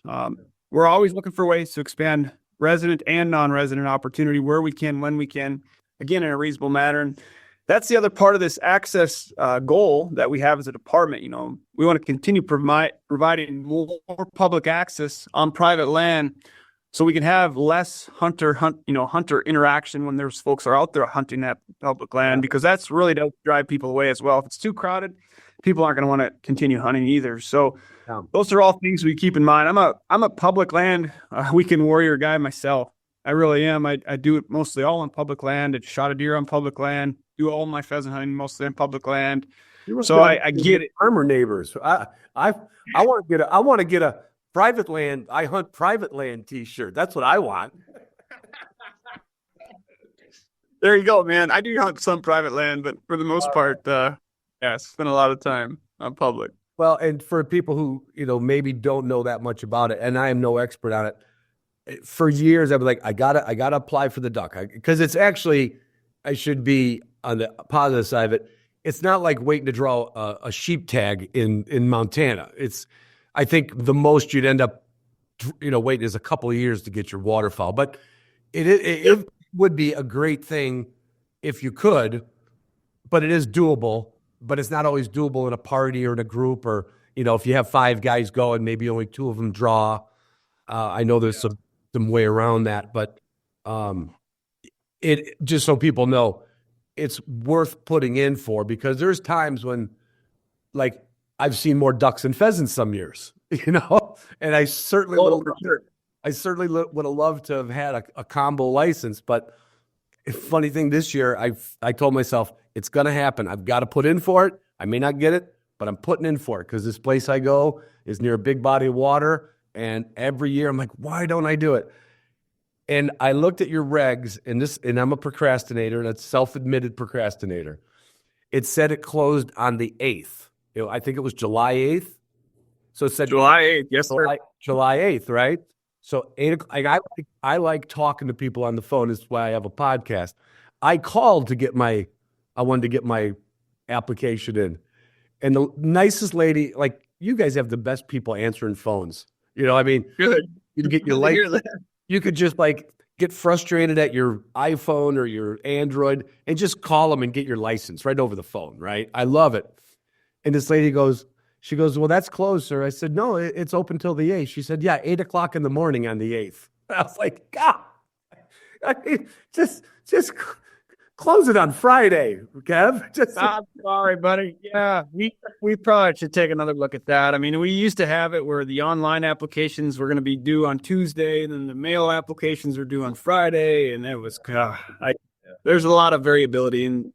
We're always looking for ways to expand resident and non-resident opportunity where we can, when we can, again, in a reasonable manner. And that's the other part of this access goal that we have as a department. We want to continue providing more public access on private land, so we can have less hunter interaction when there's folks are out there hunting that public land, because that's really does drive people away as well. If it's too crowded, people aren't going to want to continue hunting either. So those are all things we keep in mind. I'm a public land weekend warrior guy myself. I really am. I do it mostly all on public land. I shot a deer on public land. Do all my pheasant hunting mostly on public land. So I get it. Farmer neighbors. I want to get a private land. I hunt private land T-shirt. That's what I want. There you go, man. I do hunt some private land, but for the most part, spend a lot of time on public. Well, and for people who maybe don't know that much about it, and I am no expert on it. For years, I'd be like, I gotta apply for the duck, because it's actually, I should be on the positive side of it. It's not like waiting to draw a sheep tag in Montana. I think the most you'd end up, waiting is a couple of years to get your waterfowl. But it would be a great thing if you could, but it is doable. But it's not always doable in a party or in a group, or if you have 5 guys going, maybe only 2 of them draw. I know there's some way around that, but it just so people know, it's worth putting in for, because there's times when, like, I've seen more ducks and pheasants some years, and I certainly would have loved to have had a combo license. But funny thing, this year I told myself it's going to happen. I've got to put in for it. I may not get it, but I'm putting in for it, because this place I go is near a big body of water. And every year I'm like, why don't I do it? And I looked at your regs, and I'm a procrastinator, and a self-admitted procrastinator. It said it closed on the 8th. I think it was July 8th. So it said July 8th, yes, sir. July 8th, right? So 8 o'clock. I like talking to people on the phone. That's why I have a podcast. I called I wanted to get my application in. And the nicest lady, like, you guys have the best people answering phones. Good. You get your license. You could just get frustrated at your iPhone or your Android and just call them and get your license right over the phone, right? I love it. And this lady goes, well, that's closed, sir. I said, no, it's open till the 8th. She said, yeah, 8 o'clock in the morning on the 8th. I was like, God, I mean, just close it on Friday, Kev. I'm sorry, buddy. Yeah, we probably should take another look at that. I mean, we used to have it where the online applications were going to be due on Tuesday, and then the mail applications are due on Friday, and it was there's a lot of variability. And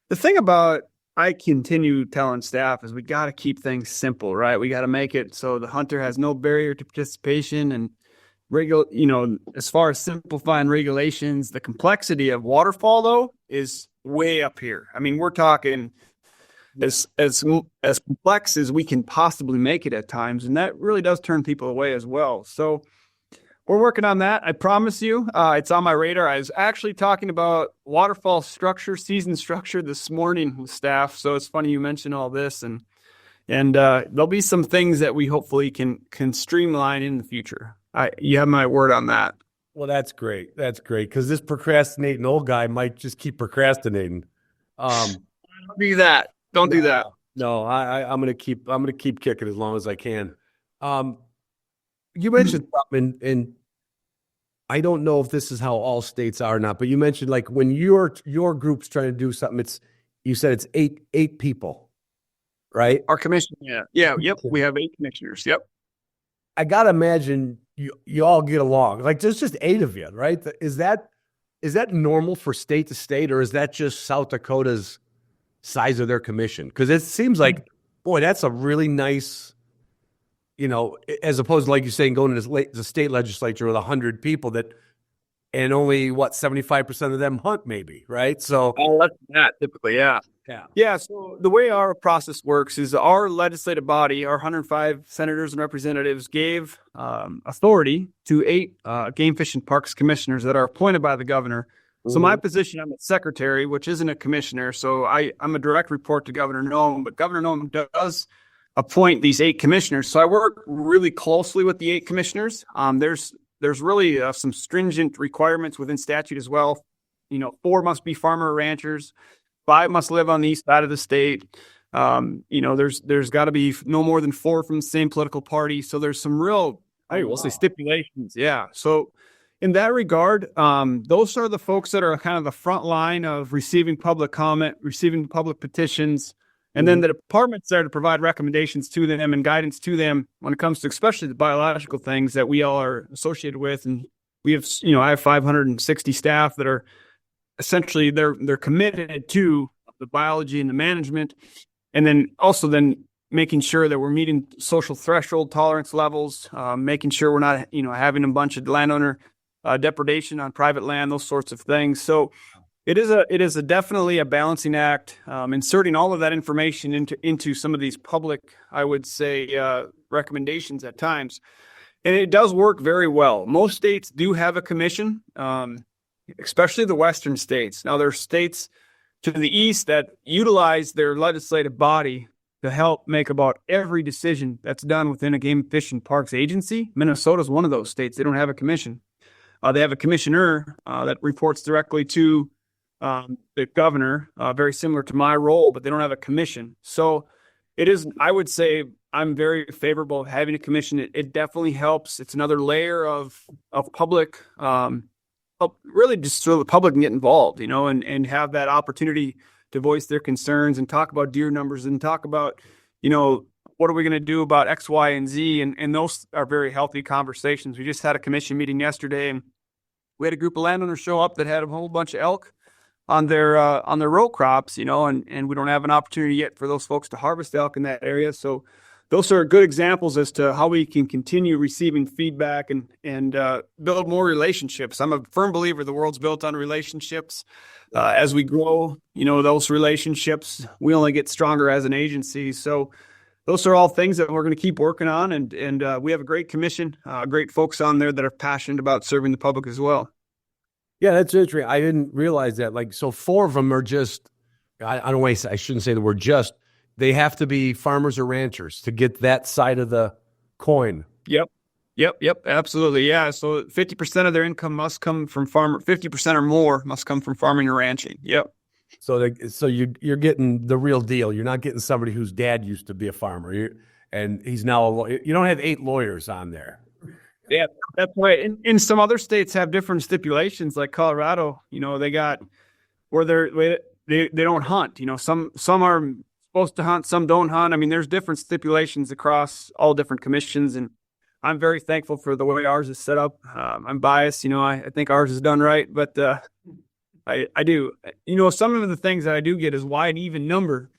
the thing about, I continue telling staff, is we got to keep things simple, right? We got to make it so the hunter has no barrier to participation, and as far as simplifying regulations, the complexity of waterfall, though, is way up here. I mean, we're talking as complex as we can possibly make it at times, and that really does turn people away as well. So we're working on that. I promise you, it's on my radar. I was actually talking about waterfall structure, season structure this morning with staff. So it's funny you mentioned all this, and there'll be some things that we hopefully can streamline in the future. You have my word on that. Well, that's great. That's great, because this procrastinating old guy might just keep procrastinating. Don't do that. Don't do that. No, I'm gonna keep kicking as long as I can. You mentioned something, and I don't know if this is how all states are or not, but you mentioned, like, when your group's trying to do something, you said it's eight people, right? Our commission, yep. We have 8 commissioners. Yep. I gotta imagine you all get along. Like, there's just 8 of you, right? Is that normal for state to state, or is that just South Dakota's size of their commission? Because it seems like, boy, that's a really nice, as opposed to, like you're saying, going to the state legislature with 100 people, that and only 75% of them hunt, maybe, right? So Oh, less than that typically, yeah. yeah. Yeah, so the way our process works is our legislative body, our 105 senators and representatives, gave authority to 8 game fish and parks commissioners that are appointed by the governor. So my position, I'm a secretary, which isn't a commissioner. So I'm a direct report to Governor Noem, but Governor Noem does appoint these 8 commissioners. So I work really closely with the 8 commissioners. There's really some stringent requirements within statute as well. 4 must be farmer or ranchers. 5 must live on the east side of the state. There's got to be no more than 4 from the same political party. So there's some real, we'll say stipulations. Yeah. So in that regard, those are the folks that are kind of the front line of receiving public comment, receiving public petitions, and then the department's there to provide recommendations to them and guidance to them when it comes to especially the biological things that we all are associated with. And we have, I have 560 staff that are essentially they're committed to the biology and the management, and then also making sure that we're meeting social threshold tolerance levels, making sure we're not having a bunch of landowner depredation on private land, those sorts of things. So it is definitely a balancing act, inserting all of that information into some of these public, I would say, recommendations at times, and it does work very well. Most states do have a commission. Especially the western states. Now, there are states to the east that utilize their legislative body to help make about every decision that's done within a game, fish, and parks agency. Minnesota is one of those states. They don't have a commission. They have a commissioner that reports directly to the governor, very similar to my role, but they don't have a commission. So it is, I would say, I'm very favorable of having a commission. It definitely helps. It's another layer of public really just so the public can get involved, and have that opportunity to voice their concerns and talk about deer numbers and talk about, what are we going to do about X, Y, and Z? And those are very healthy conversations. We just had a commission meeting yesterday, and we had a group of landowners show up that had a whole bunch of elk on their row crops, and we don't have an opportunity yet for those folks to harvest elk in that area. So those are good examples as to how we can continue receiving feedback and build more relationships. I'm a firm believer the world's built on relationships. As we grow, those relationships, we only get stronger as an agency. So those are all things that we're going to keep working on. And we have a great commission, great folks on there that are passionate about serving the public as well. Yeah, that's interesting. I didn't realize that. So 4 of them are just, I shouldn't say the word just, they have to be farmers or ranchers to get that side of the coin. Yep, absolutely. Yeah. So 50% of their income must come from 50% or more must come from farming or ranching. Yep. So you're getting the real deal. You're not getting somebody whose dad used to be a farmer, and he's now a lawyer. You don't have 8 lawyers on there. Yeah, that's right. And some other states have different stipulations, like Colorado. They got where they don't hunt. Some are supposed to hunt, some don't hunt. I mean, there's different stipulations across all different commissions, and I'm very thankful for the way ours is set up. I'm biased, I think ours is done right, but I do. Some of the things that I do get is why an even number.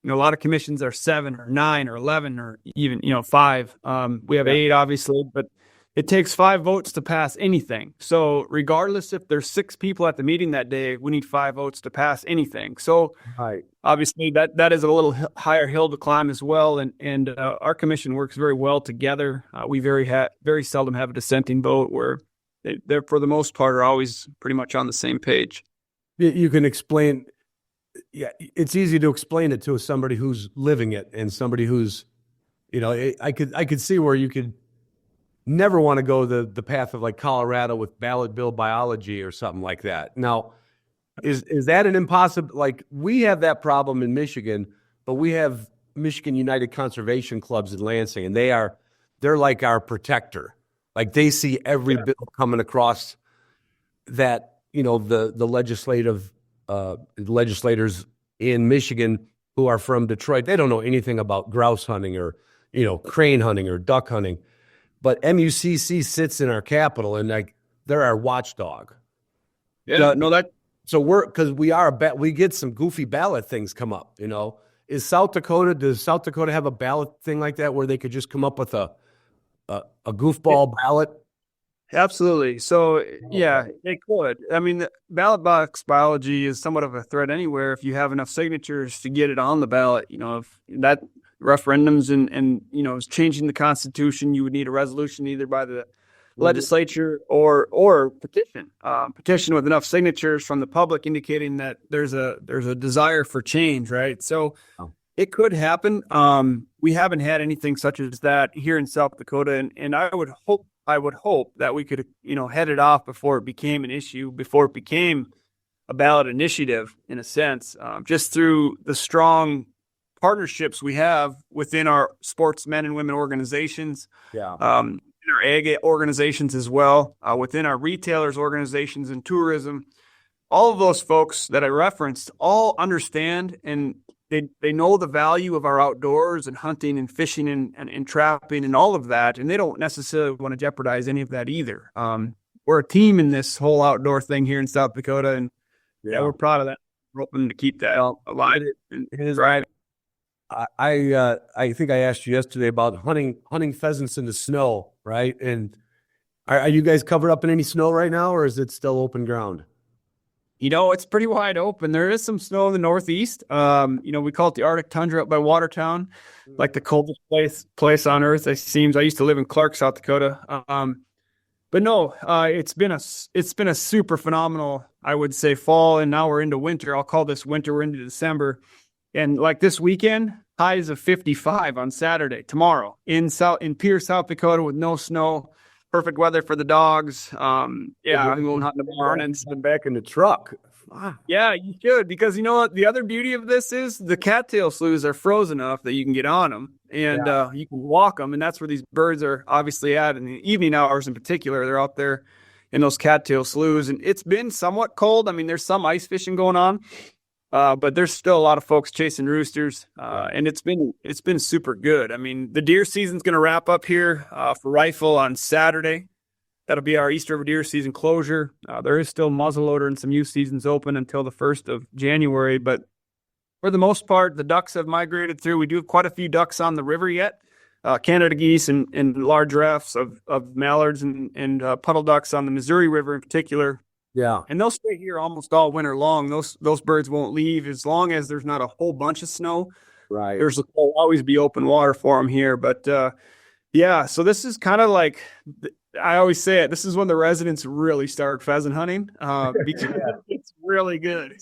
A lot of commissions are 7 or 9 or 11 or even 5. We have 8, obviously, but it takes 5 votes to pass anything. So regardless if there's 6 people at the meeting that day, we need 5 votes to pass anything. So obviously that is a little higher hill to climb as well. And our commission works very well together. We very seldom have a dissenting vote where they're for the most part are always pretty much on the same page. You can explain. Yeah, it's easy to explain it to somebody who's living it and somebody who's, I could see where you could never want to go the path of like Colorado with ballot bill biology or something like that. Now, is that an impossible? Like we have that problem in Michigan, but we have Michigan United Conservation Clubs in Lansing, and they're like our protector. Like they see every bill coming across that the legislators in Michigan who are from Detroit. They don't know anything about grouse hunting or crane hunting or duck hunting. But MUCC sits in our capital, and they're our watchdog. Yeah, so we get some goofy ballot things come up. Does South Dakota have a ballot thing like that where they could just come up with a goofball ballot? Absolutely. So, yeah, it could. I mean, the ballot box biology is somewhat of a threat anywhere if you have enough signatures to get it on the ballot. You know, if that referendums and is changing the Constitution, you would need a resolution either by the legislature or petition with enough signatures from the public indicating that there's a desire for change, right? So it could happen. We haven't had anything such as that here in South Dakota, and I would hope that we could, head it off before it became an issue, before it became a ballot initiative in a sense, just through the strong partnerships we have within our sportsmen and women organizations, in our ag organizations as well, within our retailers organizations and tourism. All of those folks that I referenced all understand and they know the value of our outdoors and hunting and fishing and trapping and all of that, and they don't necessarily want to jeopardize any of that either. We're a team in this whole outdoor thing here in South Dakota, and we're proud of that. We're hoping to keep that alive. It is right. I think I asked you yesterday about hunting pheasants in the snow, right? And are you guys covered up in any snow right now, or is it still open ground? It's pretty wide open. There is some snow in the northeast. We call it the Arctic tundra up by Watertown, like the coldest place on earth. It seems. I used to live in Clark, South Dakota. But no, it's been a super phenomenal, I would say, fall, and now we're into winter. I'll call this winter. We're into December, and like this weekend, highs of 55 on Saturday, tomorrow in Pierce, South Dakota, with no snow. Perfect weather for the dogs. We won't hunt in the mornings. Been back in the truck. Yeah, you should, because you know what? The other beauty of this is the cattail sloughs are frozen enough that you can get on them and you can walk them. And that's where these birds are obviously at in the evening hours in particular. They're out there in those cattail sloughs. And it's been somewhat cold. I mean, there's some ice fishing going on, but there's still a lot of folks chasing roosters. And it's been super good. I mean, the deer season's going to wrap up here for rifle on Saturday. That'll be our East River deer season closure. There is still muzzleloader and some youth seasons open until the 1st of January, but for the most part, the ducks have migrated through. We do have quite a few ducks on the river yet, Canada geese and large rafts of mallards and puddle ducks on the Missouri River in particular. Yeah, and they'll stay here almost all winter long. Those birds won't leave as long as there's not a whole bunch of snow. Right. There'll always be open water for them here, but so this is kind of like. I always say it. This is when the residents really start pheasant hunting because it's really good.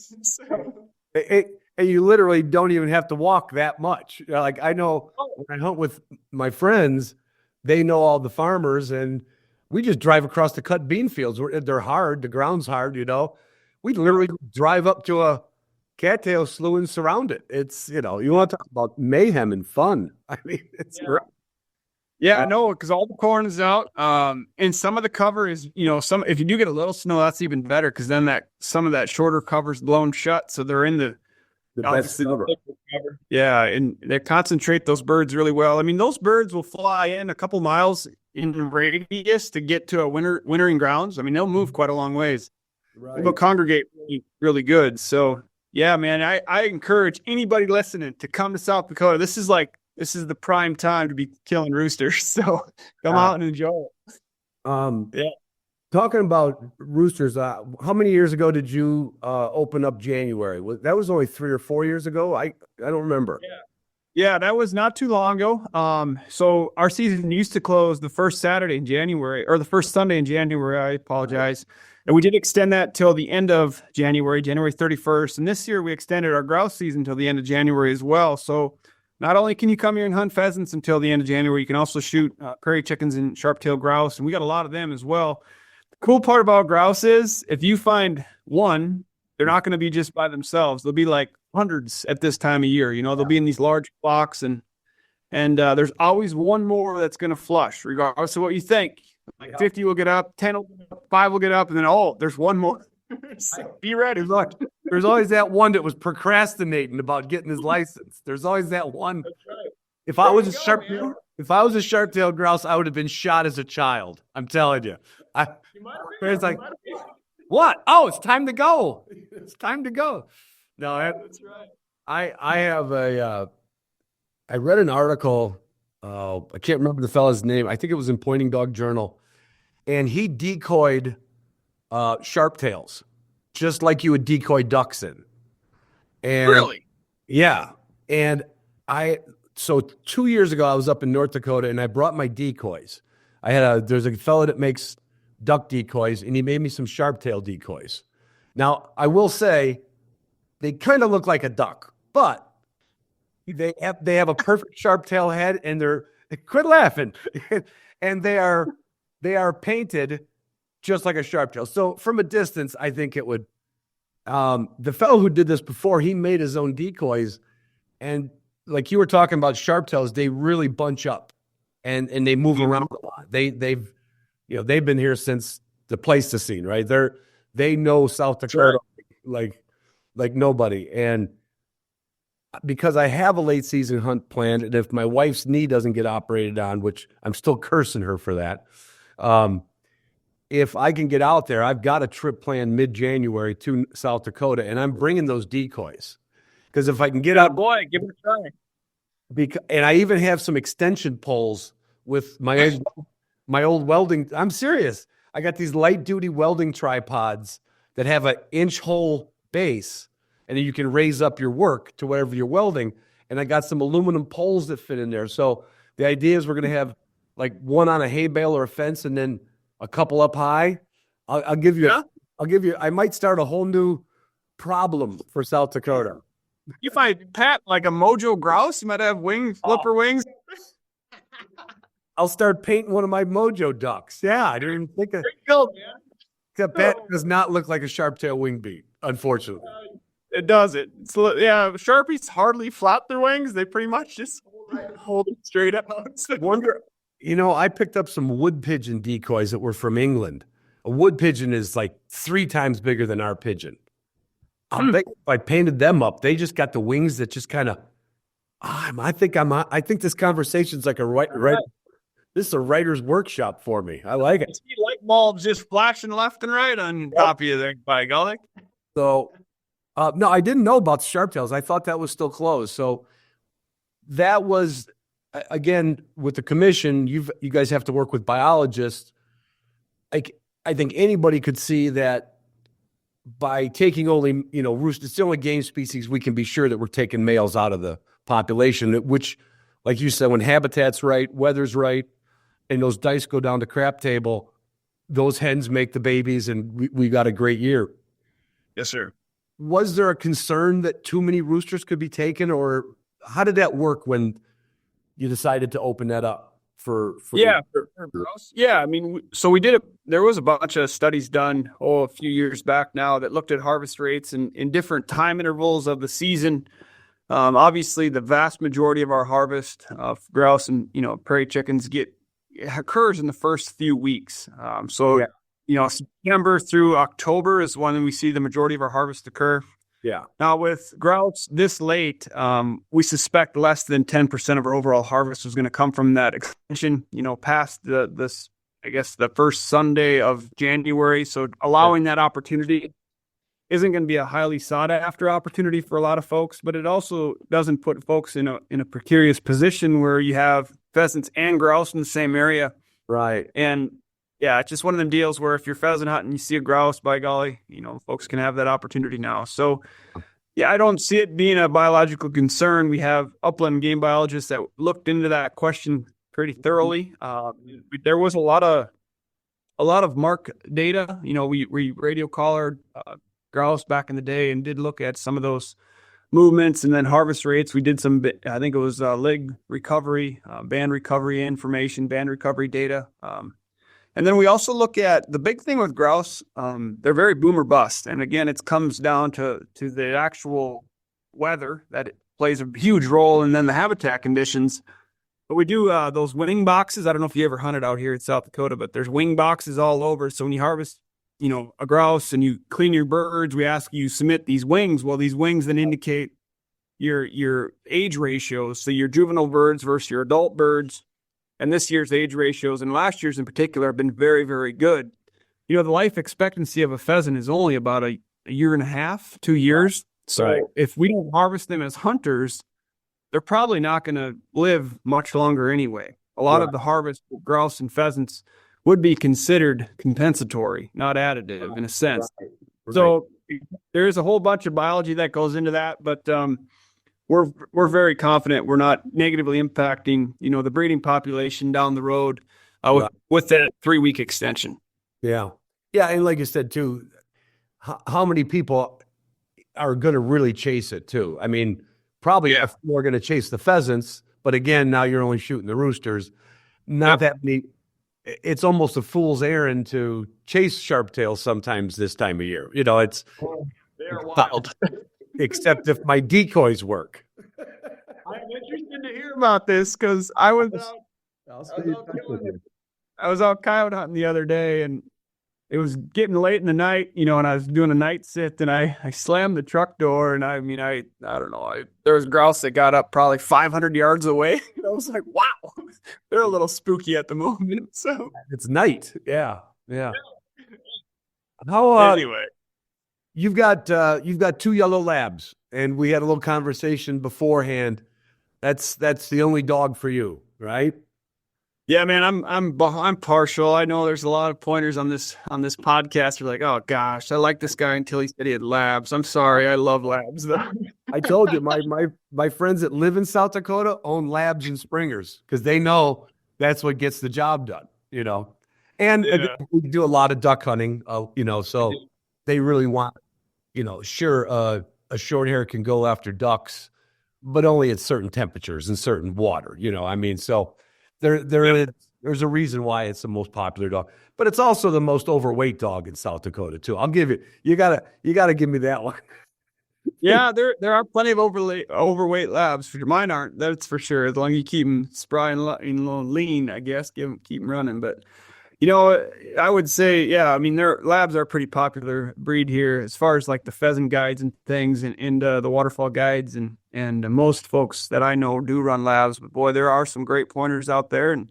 And you literally don't even have to walk that much. Like I know when I hunt with my friends, they know all the farmers, and we just drive across the cut bean fields. They're hard. The ground's hard, We literally drive up to a cattail slough and surround it. It's, you want to talk about mayhem and fun. I mean, it's great. Yeah, no, because all the corn is out, and some of the cover is, if you do get a little snow, that's even better because then some of that shorter cover is blown shut, so they're in the best cover. Yeah, and they concentrate those birds really well. I mean, those birds will fly in a couple miles in radius to get to a wintering grounds. I mean, they'll move quite a long ways. Right. They'll congregate really, really good. So, yeah, man, I encourage anybody listening to come to South Dakota. This is the prime time to be killing roosters. So come out and enjoy it. Talking about roosters, how many years ago did you open up January? That was only 3 or 4 years ago. I don't remember. Yeah, that was not too long ago. So our season used to close the first Saturday in January, or the first Sunday in January. I apologize. And we did extend that till the end of January 31st. And this year we extended our grouse season till the end of January as well. So not only can you come here and hunt pheasants until the end of January, you can also shoot prairie chickens and sharp-tailed grouse, and we got a lot of them as well. The cool part about grouse is if you find one, they're not going to be just by themselves. They'll be like hundreds at this time of year. They'll be in these large flocks, and there's always one more that's going to flush, regardless of what you think. Like 50 will get up, 10 will get up, 5 will get up, and then there's one more. So be ready. Look, there's always that one that was procrastinating about getting his license. There's always that one. That's right. If I was a sharp-tailed grouse, I would have been shot as a child. I'm telling you. It's like, what? Oh, it's time to go. It's time to go. No, that's right. I have I read an article. I can't remember the fella's name. I think it was in Pointing Dog Journal. and he decoyed sharp tails, just like you would decoy ducks in. And Really? yeah. And so 2 years ago, I was up in North Dakota and I brought my decoys. There's a fellow that makes duck decoys, and he made me some sharp tail decoys. Now, I will say they kind of look like a duck, but they have a perfect sharp tail head, and quit laughing. And they are painted just like a sharp tail. So from a distance, I think it would. The fellow who did this before, he made his own decoys, and like you were talking about sharp tails, they really bunch up and they move around a lot. They've been here since the Pleistocene, right? They know South Dakota like nobody. And because I have a late season hunt planned, and if my wife's knee doesn't get operated on, which I'm still cursing her for that, if I can get out there, I've got a trip planned mid-January to South Dakota, and I'm bringing those decoys. Because if I can get out, Boy, give it a try. And I even have some extension poles with my old welding. I'm serious. I got these light-duty welding tripods that have an inch-hole base, and then you can raise up your work to whatever you're welding. And I got some aluminum poles that fit in there. So the idea is we're going to have like one on a hay bale or a fence, and then a couple up high. I'll give you. I might start a whole new problem for South Dakota. You find Pat like a mojo grouse? You might have flipper wings. I'll start painting one of my mojo ducks. Yeah, I didn't even think of. Except Pat does not look like a sharp tail wingbeat, unfortunately. It does it. Yeah, Sharpies hardly flap their wings. They pretty much just hold it straight up. Wonder. I picked up some wood pigeon decoys that were from England. A wood pigeon is like 3 times bigger than our pigeon. If I painted them up, they just got the wings that just kind of. I think this conversation's like this is a writer's workshop for me. I like it. See light bulbs just flashing left and right on top of you there, by golly. So, no, I didn't know about sharp tails. I thought that was still closed. So that was. Again, with the commission, you guys have to work with biologists. I think anybody could see that by taking only, roost, it's the only game species we can be sure that we're taking males out of the population, which, like you said, when habitat's right, weather's right, and those dice go down the crap table, those hens make the babies, and we got a great year. Yes, sir. Was there a concern that too many roosters could be taken, or how did that work when you decided to open that up for grouse? Yeah, I mean, so we did it. There was a bunch of studies done, a few years back now, that looked at harvest rates in different time intervals of the season. Obviously, the vast majority of our harvest of grouse and prairie chickens occurs in the first few weeks. September through October is when we see the majority of our harvest occur. Yeah. Now with grouse this late, we suspect less than 10% of our overall harvest was going to come from that extension, past the first Sunday of January. So allowing that opportunity isn't going to be a highly sought after opportunity for a lot of folks, but it also doesn't put folks in a precarious position where you have pheasants and grouse in the same area. Right. And yeah, it's just one of them deals where if you're pheasant hunting, and you see a grouse, by golly, folks can have that opportunity now. So, yeah, I don't see it being a biological concern. We have upland game biologists that looked into that question pretty thoroughly. There was a lot of mark data. We radio collared grouse back in the day and did look at some of those movements and then harvest rates. We did some, I think it was leg recovery, band recovery information, band recovery data. And then we also look at the big thing with grouse. They're very boom or bust. And again, it comes down to the actual weather that it plays a huge role, and then the habitat conditions. But we do those wing boxes. I don't know if you ever hunted out here in South Dakota, but there's wing boxes all over. So when you harvest, a grouse and you clean your birds, we ask you submit these wings. Well, these wings then indicate your age ratios. So your juvenile birds versus your adult birds. And this year's age ratios and last year's in particular have been very, very good. The life expectancy of a pheasant is only about a year and a half, 2 years. So if we don't harvest them as hunters, they're probably not going to live much longer anyway. A lot of the harvest grouse and pheasants, would be considered compensatory, not additive in a sense. Right. So there's a whole bunch of biology that goes into that, but we're very confident we're not negatively impacting, the breeding population down the road with that 3-week extension. Yeah. Yeah. And like you said, too, how many people are going to really chase it, too? I mean, probably more going to chase the pheasants, but again, now you're only shooting the roosters. Not that many. It's almost a fool's errand to chase sharptails sometimes this time of year. It's They're wild. except if my decoys work. I'm interested to hear about this because I was out coyote hunting the other day, and it was getting late in the night, and I was doing a night sit, and I slammed the truck door, and I don't know, there was grouse that got up probably 500 yards away. And I was like, wow, they're a little spooky at the moment. So it's night. Yeah. How anyway, you've got 2 yellow labs, and we had a little conversation beforehand. That's the only dog for you, right? Yeah, man, I'm partial. I know there's a lot of pointers on this podcast. You're like, oh gosh, I like this guy until he said he had labs. I'm sorry, I love labs though. I told you my friends that live in South Dakota own labs and springers because they know that's what gets the job done. And we do a lot of duck hunting. So they really want, sure, a short hair can go after ducks, but only at certain temperatures and certain water. So. There's a reason why it's the most popular dog, but it's also the most overweight dog in South Dakota too. I'll give you gotta give me that one. Yeah, there are plenty of overweight labs. Mine aren't. That's for sure. As long as you keep them spry and lean, I guess, keep them running. But I would say, yeah. I mean, their labs are a pretty popular breed here as far as like the pheasant guides and things, and the waterfall guides, and most folks that I know do run labs. But boy, there are some great pointers out there, and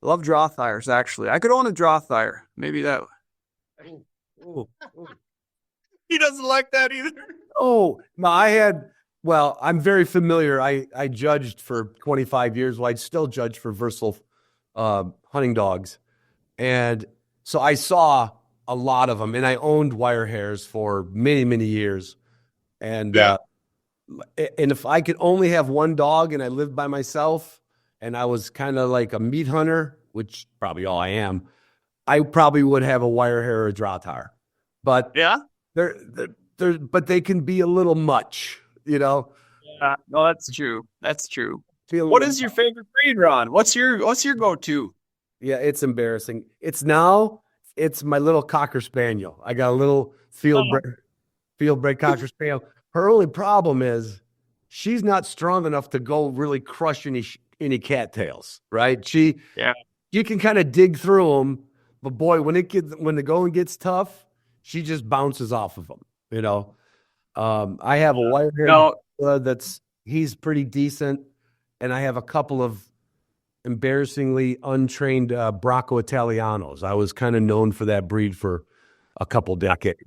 I love draw thyres. Actually, I could own a draw thyre. Maybe that. Ooh. He doesn't like that either. Oh, no, I'm very familiar. I judged for 25 years. Well, I'd still judge for versatile hunting dogs. And so I saw a lot of them, and I owned wire hairs for many, many years. And and if I could only have one dog and I lived by myself and I was kind of like a meat hunter, which probably all I am, I probably would have a wire hair or a draw tire. But but they can be a little much, No, that's true. That's true. What is your favorite breed, Ron? What's your go-to? Yeah, it's embarrassing. It's my little Cocker Spaniel. I got a little field bred Cocker Spaniel. Her only problem is she's not strong enough to go really crush any cattails, right? You can kind of dig through them, but boy, when the going gets tough, she just bounces off of them. I have a wire hair he's pretty decent, and I have a couple of embarrassingly untrained Bracco Italianos. I was kind of known for that breed for a couple decades.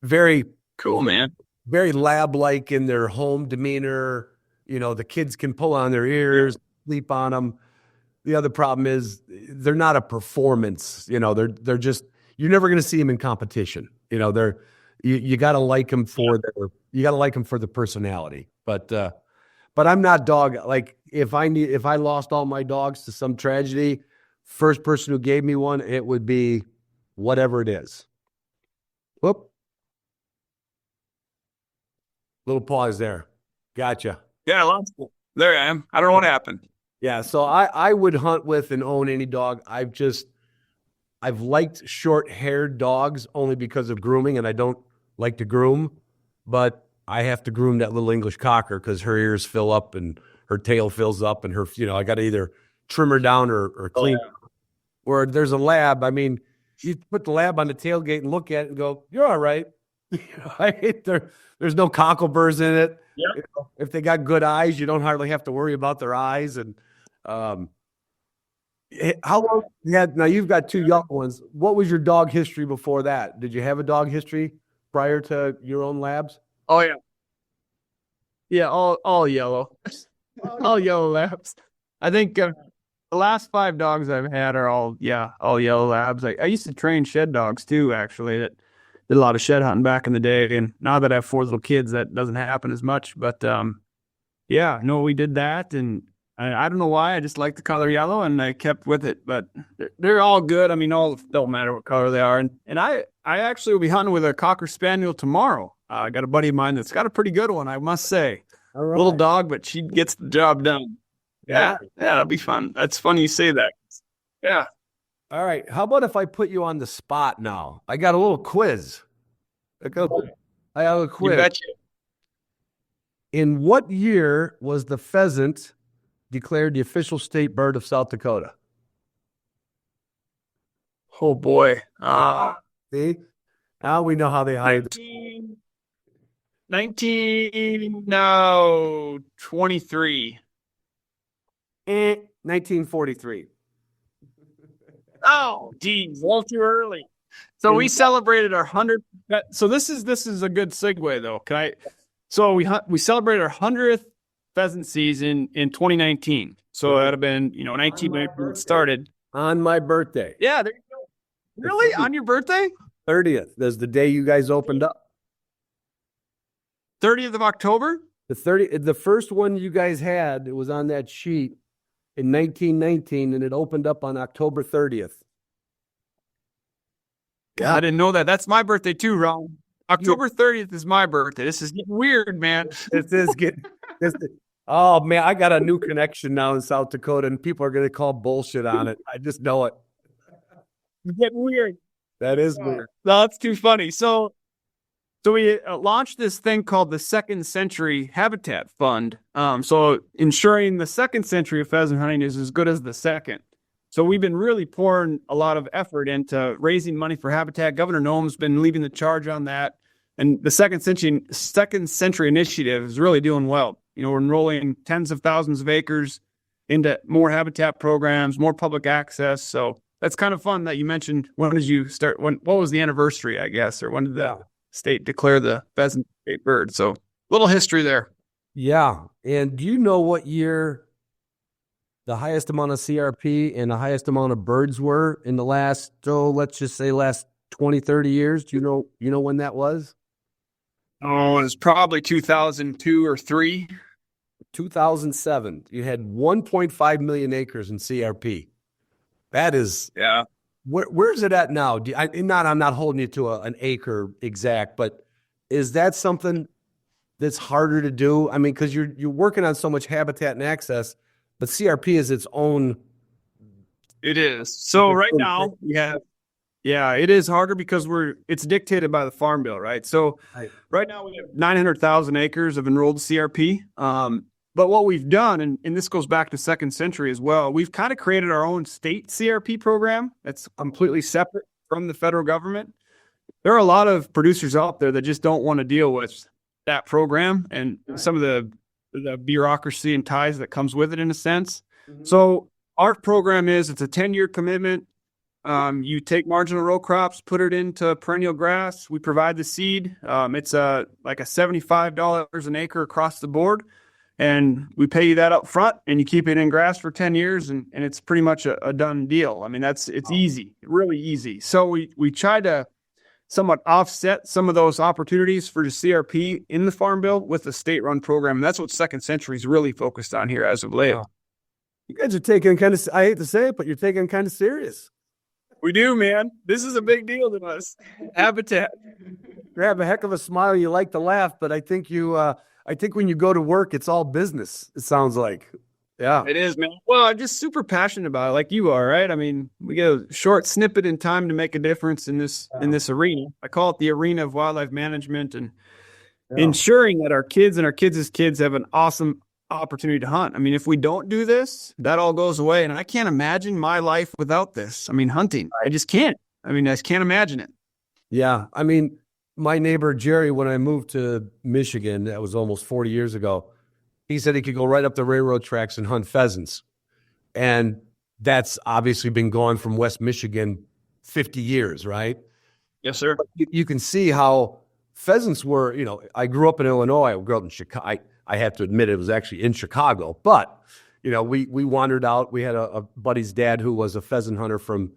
Very cool, man. Very lab-like in their home demeanor. The kids can pull on their ears, sleep on them. The other problem is they're not a performance. They're just, you're never going to see them in competition. You got to like them for the personality. But I'm not dog. Like if I lost all my dogs to some tragedy, first person who gave me one, it would be whatever it is. Whoop. Little pause there. Gotcha. Yeah, I lost it. There I am. I don't know what happened. Yeah, so I would hunt with and own any dog. I've liked short-haired dogs only because of grooming, and I don't like to groom, but I have to groom that little English cocker because her ears fill up and her tail fills up, and I got to either trim her down or clean. Oh, yeah. Where there's a lab, I mean, you put the lab on the tailgate and look at it and go, you're all right. There's no cockleburrs in it. Yep. If they got good eyes, you don't hardly have to worry about their eyes. And how long? Yeah, now you've got two young ones. What was your dog history before that? Did you have a dog history prior to your own labs? Oh yeah, yeah, all yellow, all yellow labs. I think the last 5 dogs I've had are all yellow labs. I used to train shed dogs too, actually. That did a lot of shed hunting back in the day. And now that I have 4 little kids, that doesn't happen as much. But yeah, no, we did that, and I don't know why. I just like the color yellow, and I kept with it. But they're all good. I mean, all don't matter what color they are. And I actually will be hunting with a Cocker Spaniel tomorrow. I got a buddy of mine that's got a pretty good one, I must say. All right. Little dog, but she gets the job done. Yeah, that'll be fun. That's funny you say that. Yeah. All right. How about if I put you on the spot now? I got a little quiz. I have a You quiz. betcha. In what year was the pheasant declared the official state bird of South Dakota? Oh boy. See? Now we know how they hide. 23. 1943. Oh, geez, a little too early. So we celebrated our 100th. So this is a good segue, though. So we celebrated our 100th pheasant season in 2019. So that'd have been 19 when it started. On my birthday. Yeah, there you go. Really, on your birthday? 30th. That's the day you guys opened up. 30th of October. The first one you guys had, it was on that sheet in 1919, and it opened up on October 30th. Yeah, I didn't know that. That's my birthday too, Ron. October 30th is my birthday. This is getting weird, man. This is getting. Oh man, I got a new connection now in South Dakota, and people are going to call bullshit on it. I just know it. It's getting weird. That is weird. That's too funny. So we launched this thing called the Second Century Habitat Fund. So ensuring the second century of pheasant hunting is as good as the second. So we've been really pouring a lot of effort into raising money for habitat. Governor Noem's been leading the charge on that. And the Second Century Initiative is really doing well. We're enrolling tens of thousands of acres into more habitat programs, more public access. So that's kind of fun that you mentioned. When did you start? What was the anniversary, I guess, or when did the state declare the pheasant state bird? So little history there. Yeah. And do you know what year the highest amount of CRP and the highest amount of birds were in the last, let's just say last 20, 30 years? Do you know when that was? Oh, it was probably 2002 or 3. 2007. You had 1.5 million acres in CRP. That is, Yeah. where's it at now? I'm not holding you to an acre exact, but is that something that's harder to do? I mean, because you're working on so much habitat and access, but CRP is its own. It is. So right now we have, it is harder because it's dictated by the Farm Bill, right? So right now we have 900,000 acres of enrolled CRP. But what we've done, and this goes back to Second Century as well, we've kind of created our own state CRP program that's completely separate from the federal government. There are a lot of producers out there that just don't want to deal with that program and some of the bureaucracy and ties that comes with it in a sense. Mm-hmm. So our program it's a 10-year commitment. You take marginal row crops, put it into perennial grass. We provide the seed. It's like a $75 an acre across the board. And we pay you that up front, and you keep it in grass for 10 years, and it's pretty much a done deal. I mean, it's easy, really easy. So we try to somewhat offset some of those opportunities for the CRP in the Farm Bill with the state-run program. And that's what Second Century is really focused on here as of late. Wow. You guys are taking I hate to say it, but you're taking kind of serious. We do, man. This is a big deal to us. Habitat. You have a heck of a smile. You like to laugh, but I think when you go to work, it's all business. It sounds like. Yeah. It is, man. Well, I'm just super passionate about it, like you are, right? I mean, we get a short snippet in time to make a difference in this arena. I call it the arena of wildlife management and ensuring that our kids and our kids' kids have an awesome opportunity to hunt. I mean, if we don't do this, that all goes away. And I can't imagine my life without this. I mean, hunting. I just can't. I mean, I just can't imagine it. Yeah. I mean, my neighbor, Jerry, when I moved to Michigan, that was almost 40 years ago, he said he could go right up the railroad tracks and hunt pheasants. And that's obviously been gone from West Michigan 50 years, right? Yes, sir. But you can see how pheasants were, I grew up in Illinois. I grew up in Chicago. I have to admit it was actually in Chicago. But we wandered out. We had a buddy's dad who was a pheasant hunter from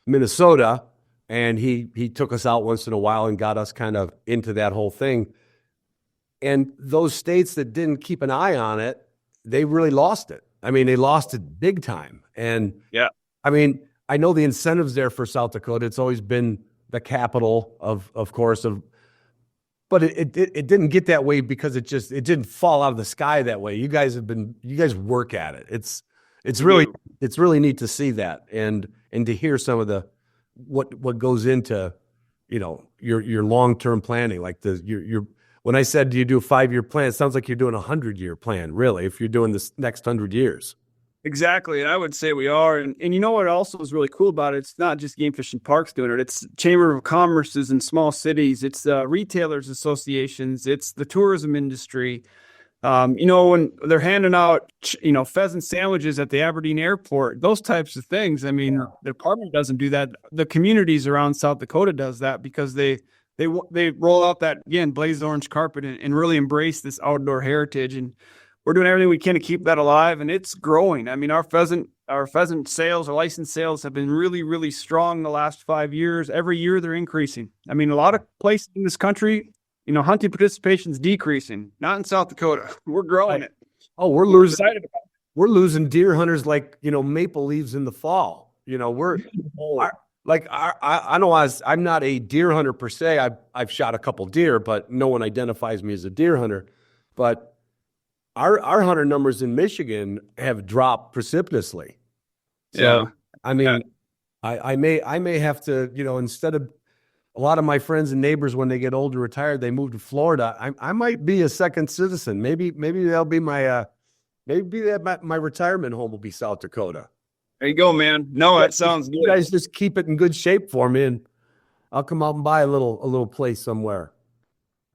Minnesota, and he took us out once in a while and got us kind of into that whole thing. And those states that didn't keep an eye on it, they really lost it. I mean, they lost it big time. And Yeah. I mean, I know the incentives there for South Dakota. It's always been the capital of course, but it didn't get that way because it didn't fall out of the sky that way. You guys work at it. It's really neat to see that and to hear some of the what goes into your long-term planning. Like your when I said, do you do a 5-year plan? It sounds like you're doing a 100-year plan, really, if you're doing this next 100 years. Exactly. And I would say we are. And you know what also is really cool about it? It's not just game fishing parks doing it. It's Chamber of Commerce's in small cities. It's retailers associations. It's the tourism industry. When they're handing out, pheasant sandwiches at the Aberdeen airport, those types of things. I mean, the department doesn't do that. The communities around South Dakota does that because they roll out that, again, blazed orange carpet and really embrace this outdoor heritage. And we're doing everything we can to keep that alive, and it's growing. I mean, our pheasant sales, our license sales have been really, really strong the last 5 years. Every year they're increasing. I mean, a lot of places in this country, hunting participation is decreasing. Not in South Dakota. We're growing it. Oh, we're losing deer hunters like, maple leaves in the fall. I know I'm not a deer hunter per se. I've shot a couple deer, but no one identifies me as a deer hunter. But our hunter numbers in Michigan have dropped precipitously. So, yeah. I mean, yeah. I may have to, instead of a lot of my friends and neighbors, when they get older, retired, they move to Florida. I might be a second citizen. Maybe that'll be my retirement home will be South Dakota. There you go, man. No, that sounds good. You guys just keep it in good shape for me, and I'll come out and buy a little place somewhere.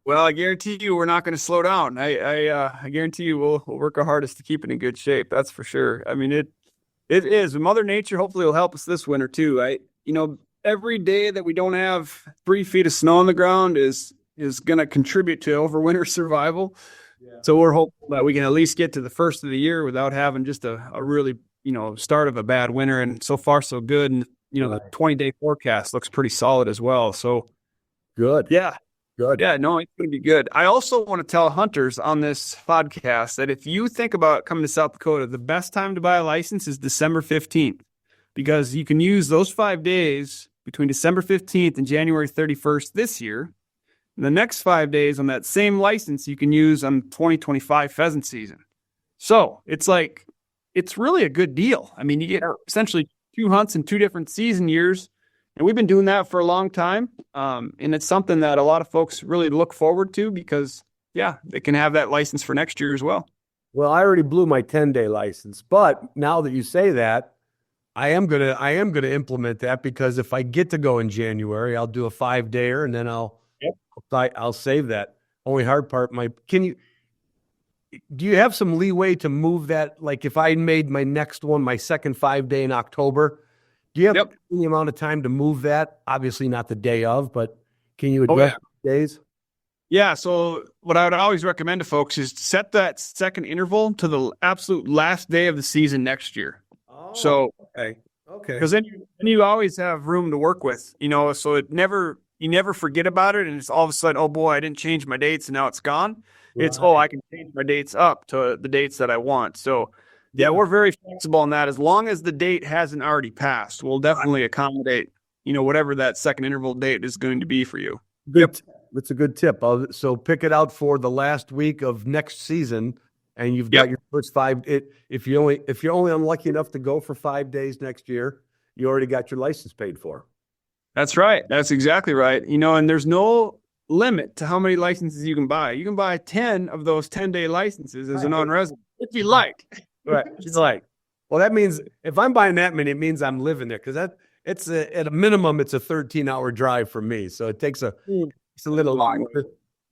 Well, I guarantee you we're not going to slow down. I guarantee you we'll work our hardest to keep it in good shape. That's for sure. I mean, it is. Mother Nature hopefully will help us this winter too. Every day that we don't have 3 feet of snow on the ground is going to contribute to overwinter survival. Yeah. So we're hopeful that we can at least get to the first of the year without having just a really, start of a bad winter. And so far so good. And, the 20-day forecast looks pretty solid as well. So good. Yeah. Good. Yeah, no, it's going to be good. I also want to tell hunters on this podcast that if you think about coming to South Dakota, the best time to buy a license is December 15th, because you can use those 5 days between December 15th and January 31st this year. And the next 5 days on that same license you can use on 2025 pheasant season. So it's really a good deal. I mean, you get essentially 2 hunts in 2 different season years. And we've been doing that for a long time. And it's something that a lot of folks really look forward to because, they can have that license for next year as well. Well, I already blew my 10-day license, but now that you say that, I am gonna implement that, because if I get to go in January, I'll do a 5-dayer and then I'll save that. Only hard part, do you have some leeway to move that? Like if I made my next one, my second 5-day in October, do you have any amount of time to move that? Obviously not the day of, but can you address days? Yeah. So what I would always recommend to folks is set that second interval to the absolute last day of the season next year. Oh, so, okay. Because then you always have room to work with, so you never forget about it. And it's all of a sudden, oh boy, I didn't change my dates and now it's gone. Right. It's, I can change my dates up to the dates that I want. So yeah, we're very flexible on that. As long as the date hasn't already passed, we'll definitely accommodate, whatever that second interval date is going to be for you. Good. That's a good tip. So pick it out for the last week of next season, and you've got your first 5. If you're only unlucky enough to go for 5 days next year, you already got your license paid for. That's right. That's exactly right. And there's no limit to how many licenses you can buy. You can buy 10 of those 10-day licenses as a non-resident if you like. Right. She's like, well, that means if I'm buying that many, it means I'm living there, because at a minimum, it's a 13-hour drive for me. So it takes a little long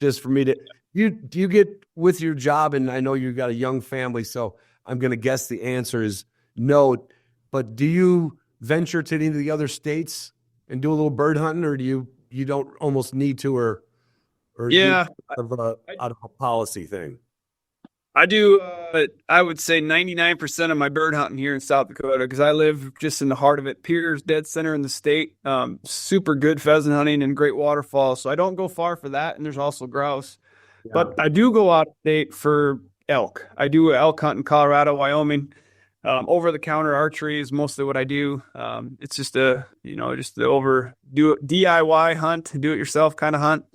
just for me to. Do you get with your job? And I know you've got a young family, so I'm going to guess the answer is no. But do you venture to any of the other states and do a little bird hunting, or do you don't almost need to, or out of a policy thing? I do. I would say 99% of my bird hunting here in South Dakota, because I live just in the heart of it. Pierre's dead center in the state. Super good pheasant hunting and great waterfalls. So I don't go far for that. And there's also grouse. Yeah. But I do go out of state for elk. I do elk hunt in Colorado, Wyoming. Over the counter archery is mostly what I do. It's just the DIY hunt, do it yourself kind of hunt.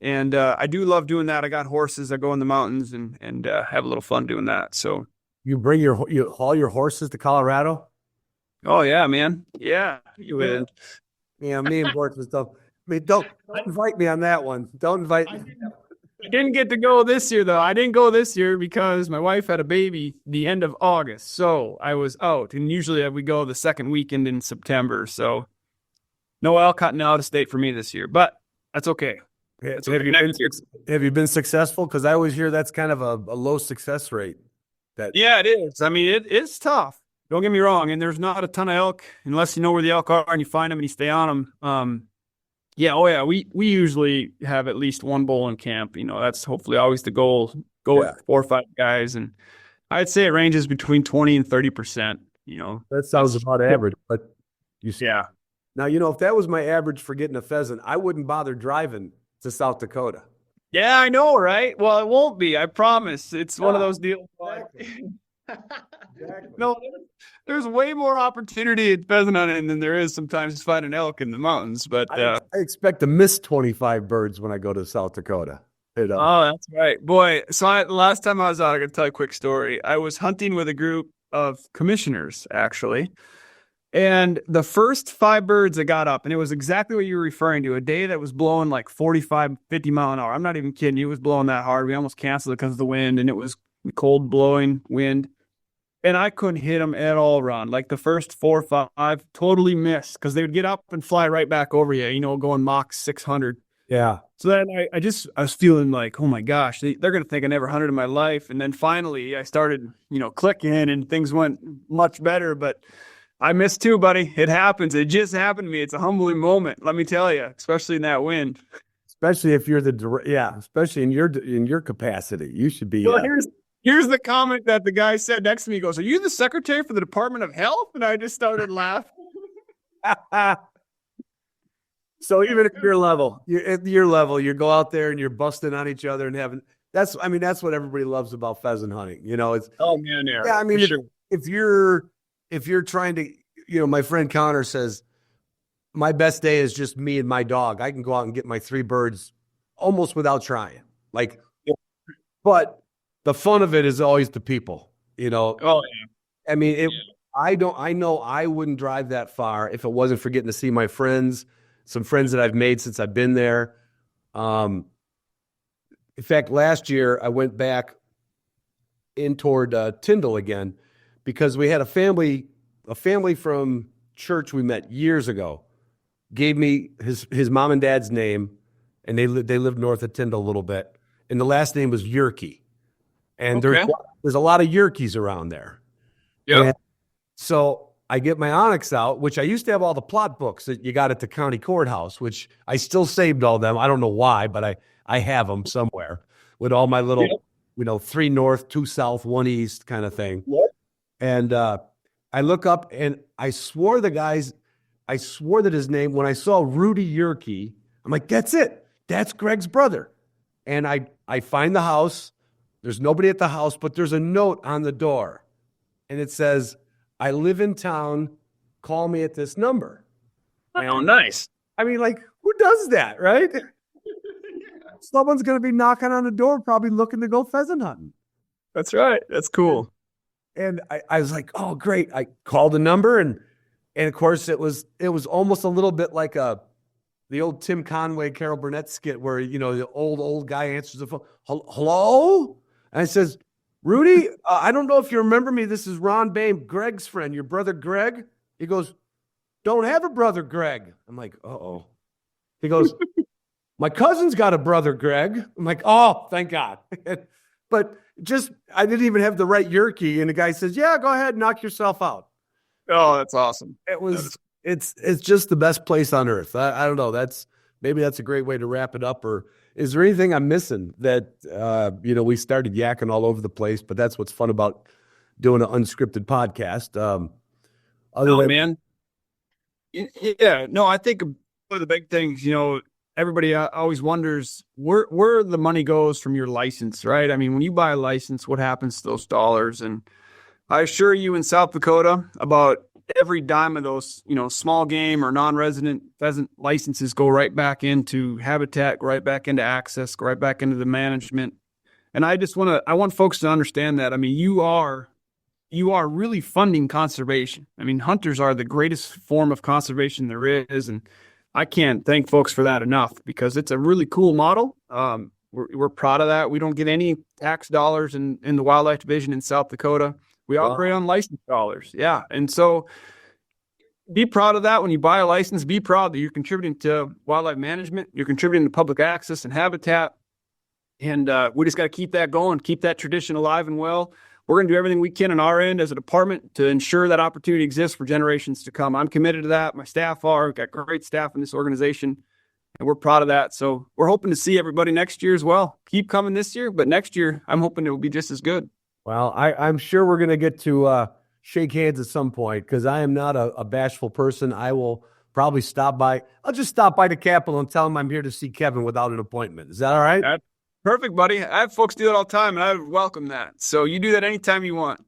And I do love doing that. I got horses. I go in the mountains and have a little fun doing that. So You haul your horses to Colorado? oh yeah, man. Yeah. You would. Yeah, me and Bort was stuff. I mean, don't invite me on that one. Don't invite me. I didn't get to go this year though. I didn't go this year because my wife had a baby the end of August. So I was out. And usually we go the second weekend in September. So no elk hunting out of state for me this year. But that's okay. Have okay. you been successful? Because I always hear that's kind of a low success rate. Yeah, it is. I mean, it's tough. Don't get me wrong. And there's not a ton of elk unless you know where the elk are and you find them and you stay on them. Yeah. Oh yeah. We usually have at least one bull in camp. You know, that's hopefully always the goal. Go with 4 or 5 guys. And I'd say it ranges between 20 and 30%, you know. That sounds about average, but you see. Yeah. Now, you know, if that was my average for getting a pheasant, I wouldn't bother driving to South Dakota. Yeah, I know, right? Well, it won't be. I promise. It's one of those deals. Exactly. No, there's way more opportunity at pheasant hunting than there is sometimes to find an elk in the mountains. But I expect to miss 25 birds when I go to South Dakota. You know? oh, that's right, boy. So last time I was out, I got to tell you a quick story. I was hunting with a group of commissioners, actually. And the first 5 birds that got up, and it was exactly what you were referring to, a day that was blowing like 45, 50 mile an hour. I'm not even kidding. It was blowing that hard. We almost canceled it because of the wind, and it was cold blowing wind. And I couldn't hit them at all, Ron. Like the first 4 or 5 totally missed because they would get up and fly right back over you, you know, going Mach 600. Yeah. So then I was feeling like, oh my gosh, they're going to think I never hunted in my life. And then finally I started, you know, clicking and things went much better. But I missed too, buddy. It happens. It just happened to me. It's a humbling moment, let me tell you, especially in that wind. Especially if you're especially in your capacity. You should be. Well, here's the comment that the guy said next to me. He goes, "Are you the secretary for the Department of Health?" And I just started laughing. So even at your level, you go out there and you're busting on each other and having that's what everybody loves about pheasant hunting. You know, it's Yeah, I mean, sure. if you're trying to, you know, my friend Connor says, my best day is just me and my dog. I can go out and get my 3 birds almost without trying. Like, but the fun of it is always the people, you know. Oh yeah. I mean, I know I wouldn't drive that far if it wasn't for getting to see my friends, some friends that I've made since I've been there. In fact, last year I went back in toward Tyndall again because we had a family from church we met years ago gave me his mom and dad's name, and they lived north of Tyndall a little bit, and the last name was Yerke, and there's a lot of Yerkes around there. Yeah. So I get my Onyx out, which I used to have all the plot books that you got at the county courthouse, which I still saved all them. I don't know why, but I have them somewhere with all my little, 3 north, 2 south, 1 east kind of thing. What? And I look up and I swore that his name, when I saw Rudy Yerke, I'm like, that's it. That's Greg's brother. And I find the house. There's nobody at the house, but there's a note on the door. And it says, "I live in town. Call me at this number." Oh, nice. I mean, like, who does that, right? Someone's going to be knocking on the door, probably looking to go pheasant hunting. That's right. That's cool. And I was like, oh, great. I called the number, and of course, it was almost a little bit like the old Tim Conway, Carol Burnett skit where, you know, the old guy answers the phone. Hello? And I says, "Rudy, I don't know if you remember me. This is Ron Boehm, Greg's friend, your brother Greg." He goes, "Don't have a brother Greg." I'm like, uh-oh. He goes, "My cousin's got a brother Greg." I'm like, oh, thank God. But I didn't even have the right Yerke. And the guy says, "Yeah, go ahead, knock yourself out." Oh, that's awesome. It's just the best place on earth. I don't know. Maybe that's a great way to wrap it up. Or Is there anything I'm missing that, we started yakking all over the place, but that's what's fun about doing an unscripted podcast. Man. Yeah, no, I think one of the big things, everybody always wonders where the money goes from your license, right? I mean, when you buy a license, what happens to those dollars? And I assure you, in South Dakota, about every dime of those, small game or non-resident pheasant licenses go right back into habitat, go right back into access, go right back into the management. And I want folks to understand that. I mean, you are really funding conservation. I mean, hunters are the greatest form of conservation there is. And I can't thank folks for that enough, because it's a really cool model. We're proud of that. We don't get any tax dollars in the wildlife division in South Dakota. We operate on license dollars. Yeah. And so be proud of that. When you buy a license, be proud that you're contributing to wildlife management. You're contributing to public access and habitat. And we just got to keep that going, keep that tradition alive and well. We're going to do everything we can on our end as a department to ensure that opportunity exists for generations to come. I'm committed to that. My staff are. We've got great staff in this organization, and we're proud of that. So we're hoping to see everybody next year as well. Keep coming this year, but next year, I'm hoping it will be just as good. Well, I'm sure we're going to get to shake hands at some point, because I am not a bashful person. I will probably stop by. I'll just stop by the Capitol and tell him I'm here to see Kevin without an appointment. Is that all right? That's perfect, buddy. I have folks do it all the time, and I welcome that. So you do that anytime you want.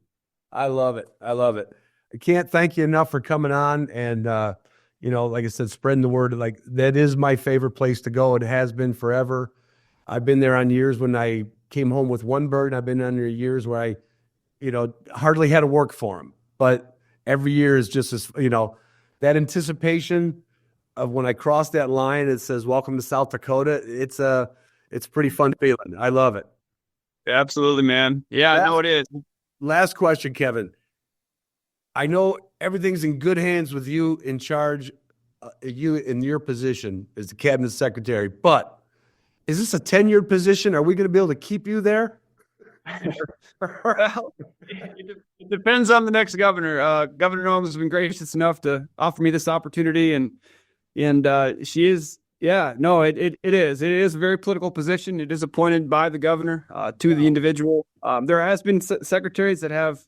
I love it. I can't thank you enough for coming on and, like I said, spreading the word. Like, that is my favorite place to go. It has been forever. I've been there on years when I came home with one bird. I've been under years where I, hardly had to work for him. But every year is just as, that anticipation of when I cross that line, it says, "Welcome to South Dakota." It's a pretty fun feeling. I love it. Absolutely, man. Yeah, I know it is. Last question, Kevin. I know everything's in good hands with you in charge, you in your position as the cabinet secretary, but is this a tenured position? Are we going to be able to keep you there? Well, it depends on the next governor. Governor Holmes has been gracious enough to offer me this opportunity, and she is. Yeah, no, it is. It is a very political position. It is appointed by the governor to the individual. There has been secretaries that have,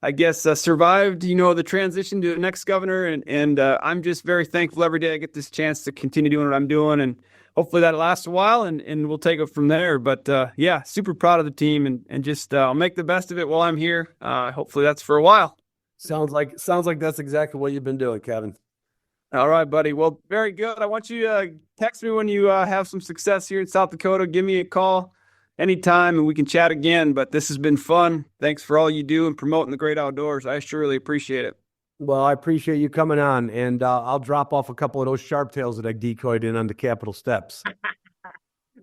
I guess, survived, the transition to the next governor. And I'm just very thankful every day I get this chance to continue doing what I'm doing. And hopefully that lasts a while, and we'll take it from there. But yeah, super proud of the team, and just I'll make the best of it while I'm here. Hopefully that's for a while. Sounds like that's exactly what you've been doing, Kevin. All right, buddy. Well, very good. I want you to text me when you have some success here in South Dakota. Give me a call anytime, and we can chat again. But this has been fun. Thanks for all you do in promoting the great outdoors. I surely appreciate it. Well, I appreciate you coming on, and I'll drop off a couple of those sharp tails that I decoyed in on the Capitol steps.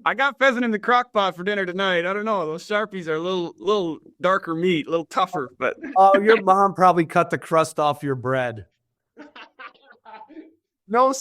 I got pheasant in the crock pot for dinner tonight. I don't know. Those Sharpies are a little darker meat, a little tougher. But oh, your mom probably cut the crust off your bread. No,